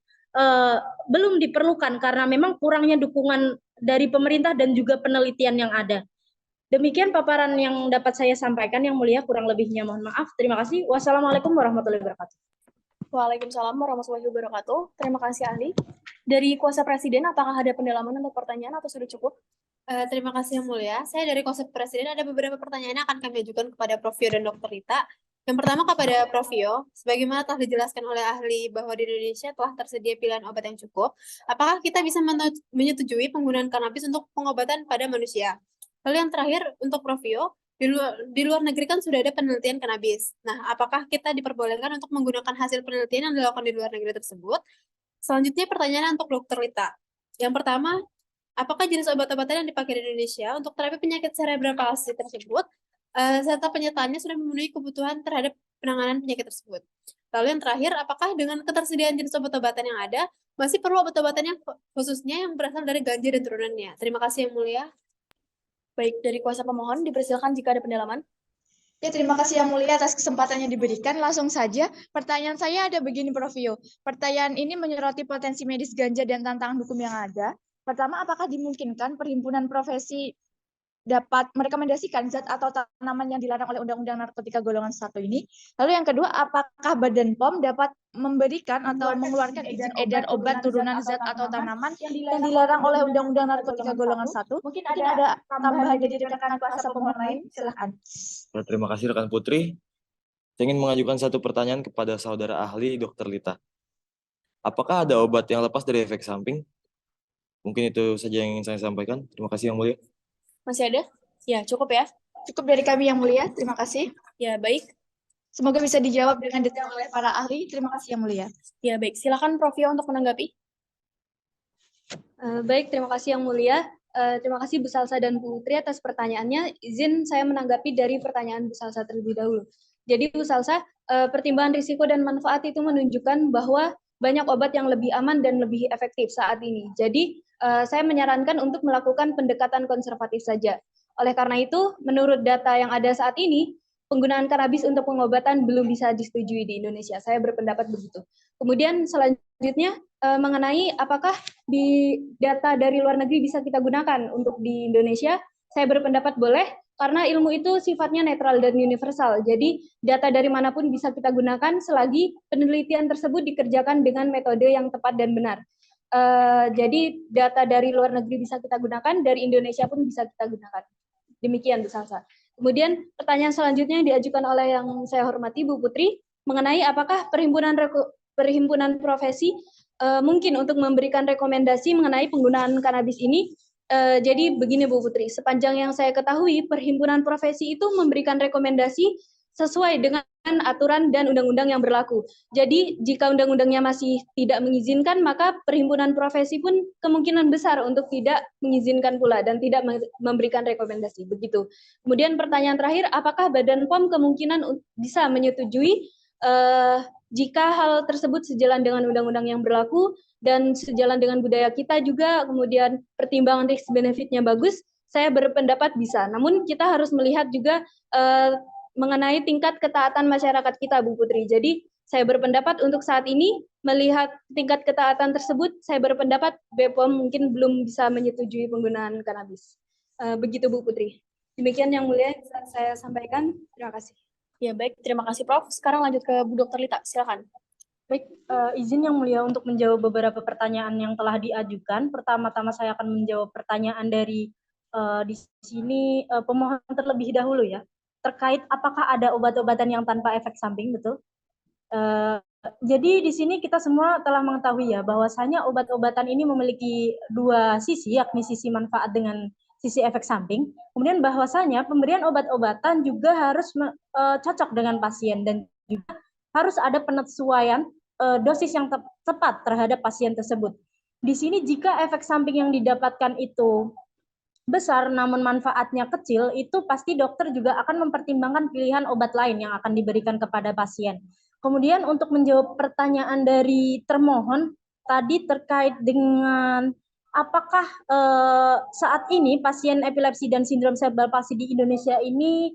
belum diperlukan karena memang kurangnya dukungan dari pemerintah dan juga penelitian yang ada. Demikian paparan yang dapat saya sampaikan, Yang Mulia, kurang lebihnya mohon maaf. Terima kasih. Wassalamualaikum warahmatullahi wabarakatuh. Waalaikumsalam warahmatullahi wabarakatuh. Terima kasih ahli. Dari kuasa presiden, apakah ada pendalaman untuk pertanyaan atau sudah cukup? Terima kasih Yang Mulia. Saya dari kuasa presiden ada beberapa pertanyaan yang akan kami ajukan kepada Prof. Yo dan Dr. Rita. Yang pertama kepada Prof. Yo, sebagaimana telah dijelaskan oleh ahli bahwa di Indonesia telah tersedia pilihan obat yang cukup, apakah kita bisa menyetujui penggunaan kanabis untuk pengobatan pada manusia? Lalu yang terakhir untuk Prof. Yo, di luar negeri kan sudah ada penelitian kanabis. Nah, apakah kita diperbolehkan untuk menggunakan hasil penelitian yang dilakukan di luar negeri tersebut? Selanjutnya pertanyaan untuk Dr. Rita. Yang pertama, apakah jenis obat-obatan yang dipakai di Indonesia untuk terapi penyakit cerebral palsy tersebut serta penyertaannya sudah memenuhi kebutuhan terhadap penanganan penyakit tersebut? Lalu yang terakhir, apakah dengan ketersediaan jenis obat-obatan yang ada, masih perlu obat-obatan yang khususnya yang berasal dari ganja dan turunannya? Terima kasih Yang Mulia. Baik, dari kuasa pemohon, dipersilakan jika ada pendalaman. Ya, terima kasih Yang Mulia atas kesempatan yang diberikan. Langsung saja, pertanyaan saya ada begini, Prof. Yo. Pertanyaan ini menyoroti potensi medis ganja dan tantangan hukum yang ada. Pertama, apakah dimungkinkan perhimpunan profesi dapat merekomendasikan zat atau tanaman yang dilarang oleh Undang-Undang Narkotika golongan 1 ini? Lalu yang kedua, apakah Badan POM dapat memberikan atau mengeluarkan izin edar obat turunan zat atau tanaman yang dilarang oleh Undang-Undang Narkotika golongan 1? Mungkin ada tambahan dari rekan kuasa pemohon lain, silahkan. Terima kasih rekan Putri. Saya ingin mengajukan satu pertanyaan kepada saudara ahli Dr. Lita. Apakah ada obat yang lepas dari efek samping? Mungkin itu saja yang ingin saya sampaikan. Terima kasih Yang Mulia. Masih ada? Ya, cukup ya. Cukup dari kami Yang Mulia, terima kasih. Ya, baik. Semoga bisa dijawab dengan detail oleh para ahli. Terima kasih Yang Mulia. Ya, baik. Silakan Prof. Yo untuk menanggapi. Baik, terima kasih Yang Mulia. Terima kasih Bu Salsa dan Bu Putri atas pertanyaannya. Izin saya menanggapi dari pertanyaan Bu Salsa terlebih dahulu. Jadi Bu Salsa, pertimbangan risiko dan manfaat itu menunjukkan bahwa banyak obat yang lebih aman dan lebih efektif saat ini. Jadi saya menyarankan untuk melakukan pendekatan konservatif saja. Oleh karena itu, menurut data yang ada saat ini, penggunaan kanabis untuk pengobatan belum bisa disetujui di Indonesia. Saya berpendapat begitu. Kemudian selanjutnya mengenai apakah di data dari luar negeri bisa kita gunakan untuk di Indonesia, saya berpendapat boleh, karena ilmu itu sifatnya netral dan universal. Jadi data dari manapun bisa kita gunakan selagi penelitian tersebut dikerjakan dengan metode yang tepat dan benar. Jadi data dari luar negeri bisa kita gunakan, dari Indonesia pun bisa kita gunakan. Demikian Bu Salsa. Kemudian pertanyaan selanjutnya yang diajukan oleh yang saya hormati Bu Putri, mengenai apakah perhimpunan profesi mungkin untuk memberikan rekomendasi mengenai penggunaan kanabis ini. Jadi begini Bu Putri, sepanjang yang saya ketahui, perhimpunan profesi itu memberikan rekomendasi sesuai dengan aturan dan undang-undang yang berlaku. Jadi jika undang-undangnya masih tidak mengizinkan, maka perhimpunan profesi pun kemungkinan besar untuk tidak mengizinkan pula dan tidak memberikan rekomendasi. Begitu. Kemudian pertanyaan terakhir, apakah Badan POM kemungkinan bisa menyetujui jika hal tersebut sejalan dengan undang-undang yang berlaku dan sejalan dengan budaya kita juga, kemudian pertimbangan risk benefitnya bagus, saya berpendapat bisa. Namun kita harus melihat juga mengenai tingkat ketaatan masyarakat kita, Bu Putri. Jadi saya berpendapat untuk saat ini melihat tingkat ketaatan tersebut, saya berpendapat BPOM mungkin belum bisa menyetujui penggunaan kanabis. Begitu Bu Putri. Demikian yang mulia bisa saya sampaikan. Terima kasih. Ya baik, terima kasih Prof. Sekarang lanjut ke Bu Dr. Lita, silakan. Baik, izin yang mulia untuk menjawab beberapa pertanyaan yang telah diajukan. Pertama-tama saya akan menjawab pertanyaan dari di sini pemohon terlebih dahulu ya, terkait apakah ada obat-obatan yang tanpa efek samping, betul? Jadi di sini kita semua telah mengetahui ya bahwasanya obat-obatan ini memiliki dua sisi, yakni sisi manfaat dengan sisi efek samping. Kemudian bahwasanya pemberian obat-obatan juga harus cocok dengan pasien dan juga harus ada penyesuaian dosis yang tepat terhadap pasien tersebut. Di sini jika efek samping yang didapatkan itu besar namun manfaatnya kecil, itu pasti dokter juga akan mempertimbangkan pilihan obat lain yang akan diberikan kepada pasien. Kemudian untuk menjawab pertanyaan dari termohon tadi terkait dengan apakah saat ini pasien epilepsi dan sindrom cerebral palsy di Indonesia ini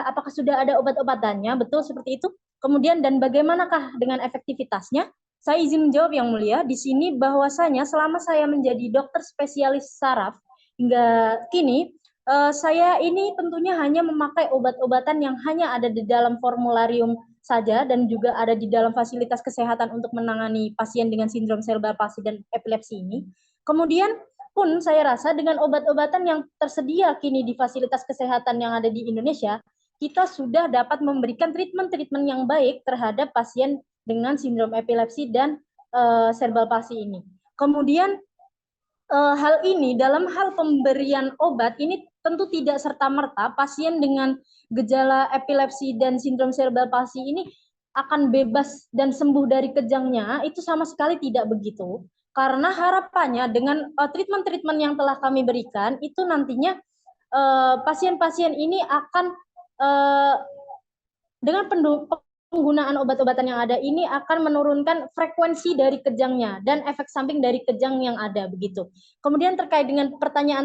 apakah sudah ada obat-obatannya? Betul seperti itu. Kemudian dan bagaimanakah dengan efektivitasnya? Saya izin menjawab yang mulia di sini bahwasanya selama saya menjadi dokter spesialis saraf hingga kini saya ini tentunya hanya memakai obat-obatan yang hanya ada di dalam formularium saja dan juga ada di dalam fasilitas kesehatan untuk menangani pasien dengan sindrom cerebral palsy dan epilepsi ini. Kemudian pun saya rasa dengan obat-obatan yang tersedia kini di fasilitas kesehatan yang ada di Indonesia, kita sudah dapat memberikan treatment-treatment yang baik terhadap pasien dengan sindrom epilepsi dan cerebral palsy ini. Kemudian hal ini dalam hal pemberian obat ini tentu tidak serta-merta pasien dengan gejala epilepsi dan sindrom cerebral palsy ini akan bebas dan sembuh dari kejangnya, itu sama sekali tidak begitu. Karena harapannya dengan treatment-treatment yang telah kami berikan, itu nantinya pasien-pasien ini akan dengan penggunaan obat-obatan yang ada ini akan menurunkan frekuensi dari kejangnya dan efek samping dari kejang yang ada begitu. Kemudian terkait dengan pertanyaan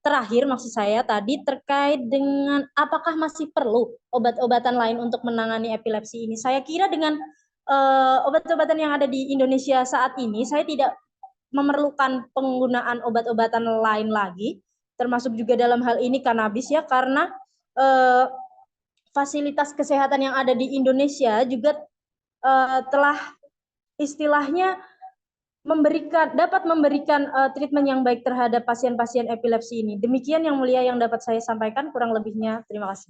terakhir maksud saya tadi terkait dengan apakah masih perlu obat-obatan lain untuk menangani epilepsi ini. Saya kira dengan obat-obatan yang ada di Indonesia saat ini saya tidak memerlukan penggunaan obat-obatan lain lagi, termasuk juga dalam hal ini kanabis ya, karena fasilitas kesehatan yang ada di Indonesia juga telah istilahnya dapat memberikan treatment yang baik terhadap pasien-pasien epilepsi ini. Demikian yang mulia yang dapat saya sampaikan, kurang lebihnya terima kasih.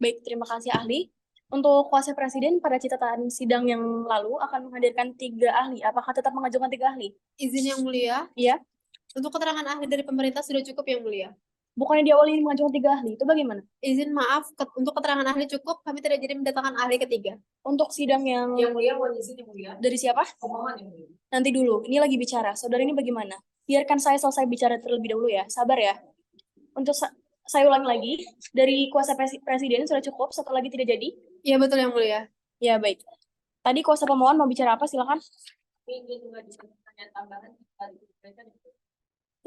Baik, terima kasih ahli. Untuk kuasa presiden pada catatan sidang yang lalu akan menghadirkan 3 ahli. Apakah tetap mengajukan 3 ahli? Izin yang mulia. Iya. Untuk keterangan ahli dari pemerintah sudah cukup yang mulia. Bukannya di awal ini mengajukan 3 ahli, itu bagaimana? Izin maaf, untuk keterangan ahli cukup, kami tidak jadi mendatangkan ahli ketiga. Untuk sidang yang mulia, mohon izin yang mulia. dari siapa? Pemohon yang mulia. Nanti dulu, ini lagi bicara. Saudara ini bagaimana? Biarkan saya selesai bicara terlebih dahulu ya, sabar ya. Untuk saya ulangi lagi, dari kuasa presiden sudah cukup, satu lagi tidak jadi? Iya betul yang mulia. Ya baik. Tadi kuasa pemohon mau bicara apa, silakan.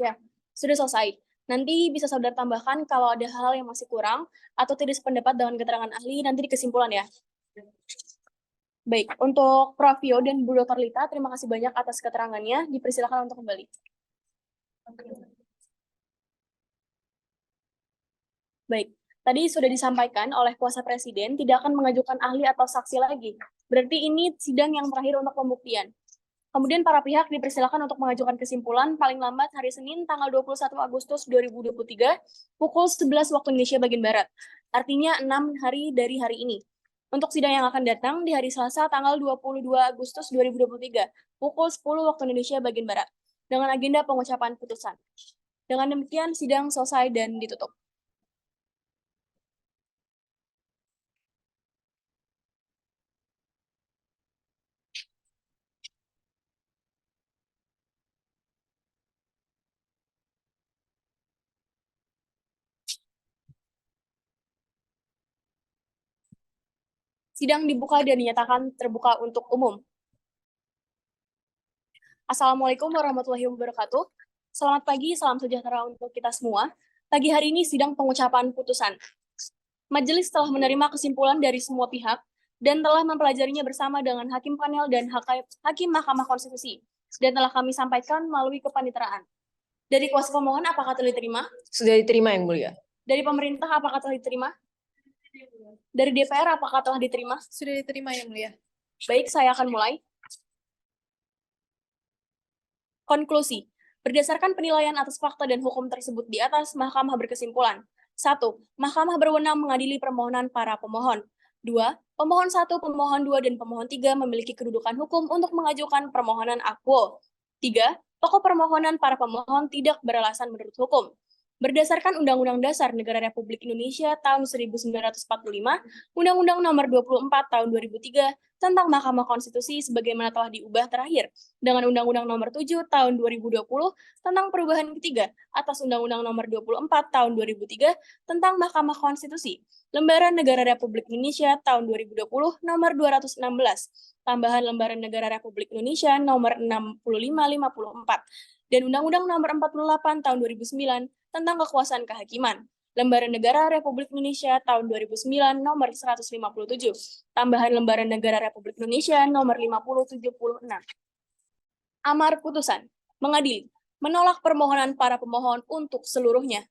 Ya, sudah selesai. Nanti bisa saudara tambahkan kalau ada hal yang masih kurang atau tidak sependapat dengan keterangan ahli nanti di kesimpulan ya. Baik, untuk Prof. Vio dan Bu Dr. Lita, terima kasih banyak atas keterangannya. Dipersilakan untuk kembali. Baik, tadi sudah disampaikan oleh kuasa presiden tidak akan mengajukan ahli atau saksi lagi. Berarti ini sidang yang terakhir untuk pembuktian. Kemudian para pihak dipersilakan untuk mengajukan kesimpulan paling lambat hari Senin tanggal 21 Agustus 2023 pukul 11 waktu Indonesia bagian Barat. Artinya 6 hari dari hari ini. Untuk sidang yang akan datang di hari Selasa tanggal 22 Agustus 2023 pukul 10 waktu Indonesia bagian Barat dengan agenda pengucapan putusan. Dengan demikian sidang selesai dan ditutup. Sidang dibuka dan dinyatakan terbuka untuk umum. Assalamualaikum warahmatullahi wabarakatuh. Selamat pagi, salam sejahtera untuk kita semua. Pagi hari ini sidang pengucapan putusan. Majelis telah menerima kesimpulan dari semua pihak dan telah mempelajarinya bersama dengan Hakim Panel dan Hakim Mahkamah Konstitusi dan telah kami sampaikan melalui kepaniteraan. Dari kuasa pemohon, apakah telah diterima? Sudah diterima yang mulia. Dari pemerintah, apakah telah diterima? Dari DPR, apakah telah diterima? Sudah diterima yang mulia. Baik, saya akan mulai. Konklusi. Berdasarkan penilaian atas fakta dan hukum tersebut di atas, Mahkamah berkesimpulan. 1. Mahkamah berwenang mengadili permohonan para pemohon. 2. Pemohon 1, pemohon 2, dan pemohon 3 memiliki kedudukan hukum untuk mengajukan permohonan akwo. 3. Pokok permohonan para pemohon tidak beralasan menurut hukum. Berdasarkan Undang-Undang Dasar Negara Republik Indonesia tahun 1945, Undang-Undang Nomor 24 tahun 2003 tentang Mahkamah Konstitusi sebagaimana telah diubah terakhir dengan Undang-Undang Nomor 7 tahun 2020 tentang perubahan ketiga atas Undang-Undang Nomor 24 tahun 2003 tentang Mahkamah Konstitusi, Lembaran Negara Republik Indonesia tahun 2020 Nomor 216, tambahan Lembaran Negara Republik Indonesia Nomor 6554, dan Undang-Undang Nomor 48 tahun 2009 tentang kekuasaan kehakiman, Lembaran Negara Republik Indonesia tahun 2009 nomor 157, tambahan Lembaran Negara Republik Indonesia nomor 5076. Amar putusan, mengadili, menolak permohonan para pemohon untuk seluruhnya.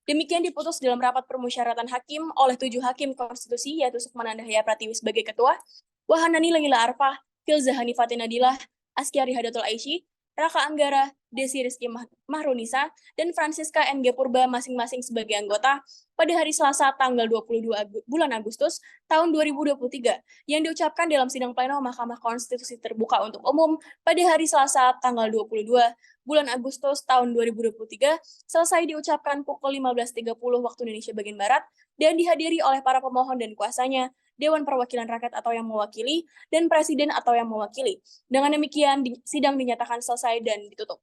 Demikian diputus dalam rapat permusyawaratan hakim oleh 7 hakim konstitusi, yaitu Sukman Dahya Pratiwi sebagai ketua, Wahanani Laila Arfah, Filza Hanifatin Nadilah, Askiari Hadatul Aisy, Raka Anggara, Desi Rizky Mahrunisa, dan Francisca NG Purba masing-masing sebagai anggota pada hari Selasa tanggal 22 bulan Agustus tahun 2023 yang diucapkan dalam sidang pleno Mahkamah Konstitusi terbuka untuk umum pada hari Selasa tanggal 22 bulan Agustus tahun 2023 selesai diucapkan pukul 15.30 waktu Indonesia bagian Barat dan dihadiri oleh para pemohon dan kuasanya, Dewan Perwakilan Rakyat atau yang mewakili, dan Presiden atau yang mewakili. Dengan demikian, sidang dinyatakan selesai dan ditutup.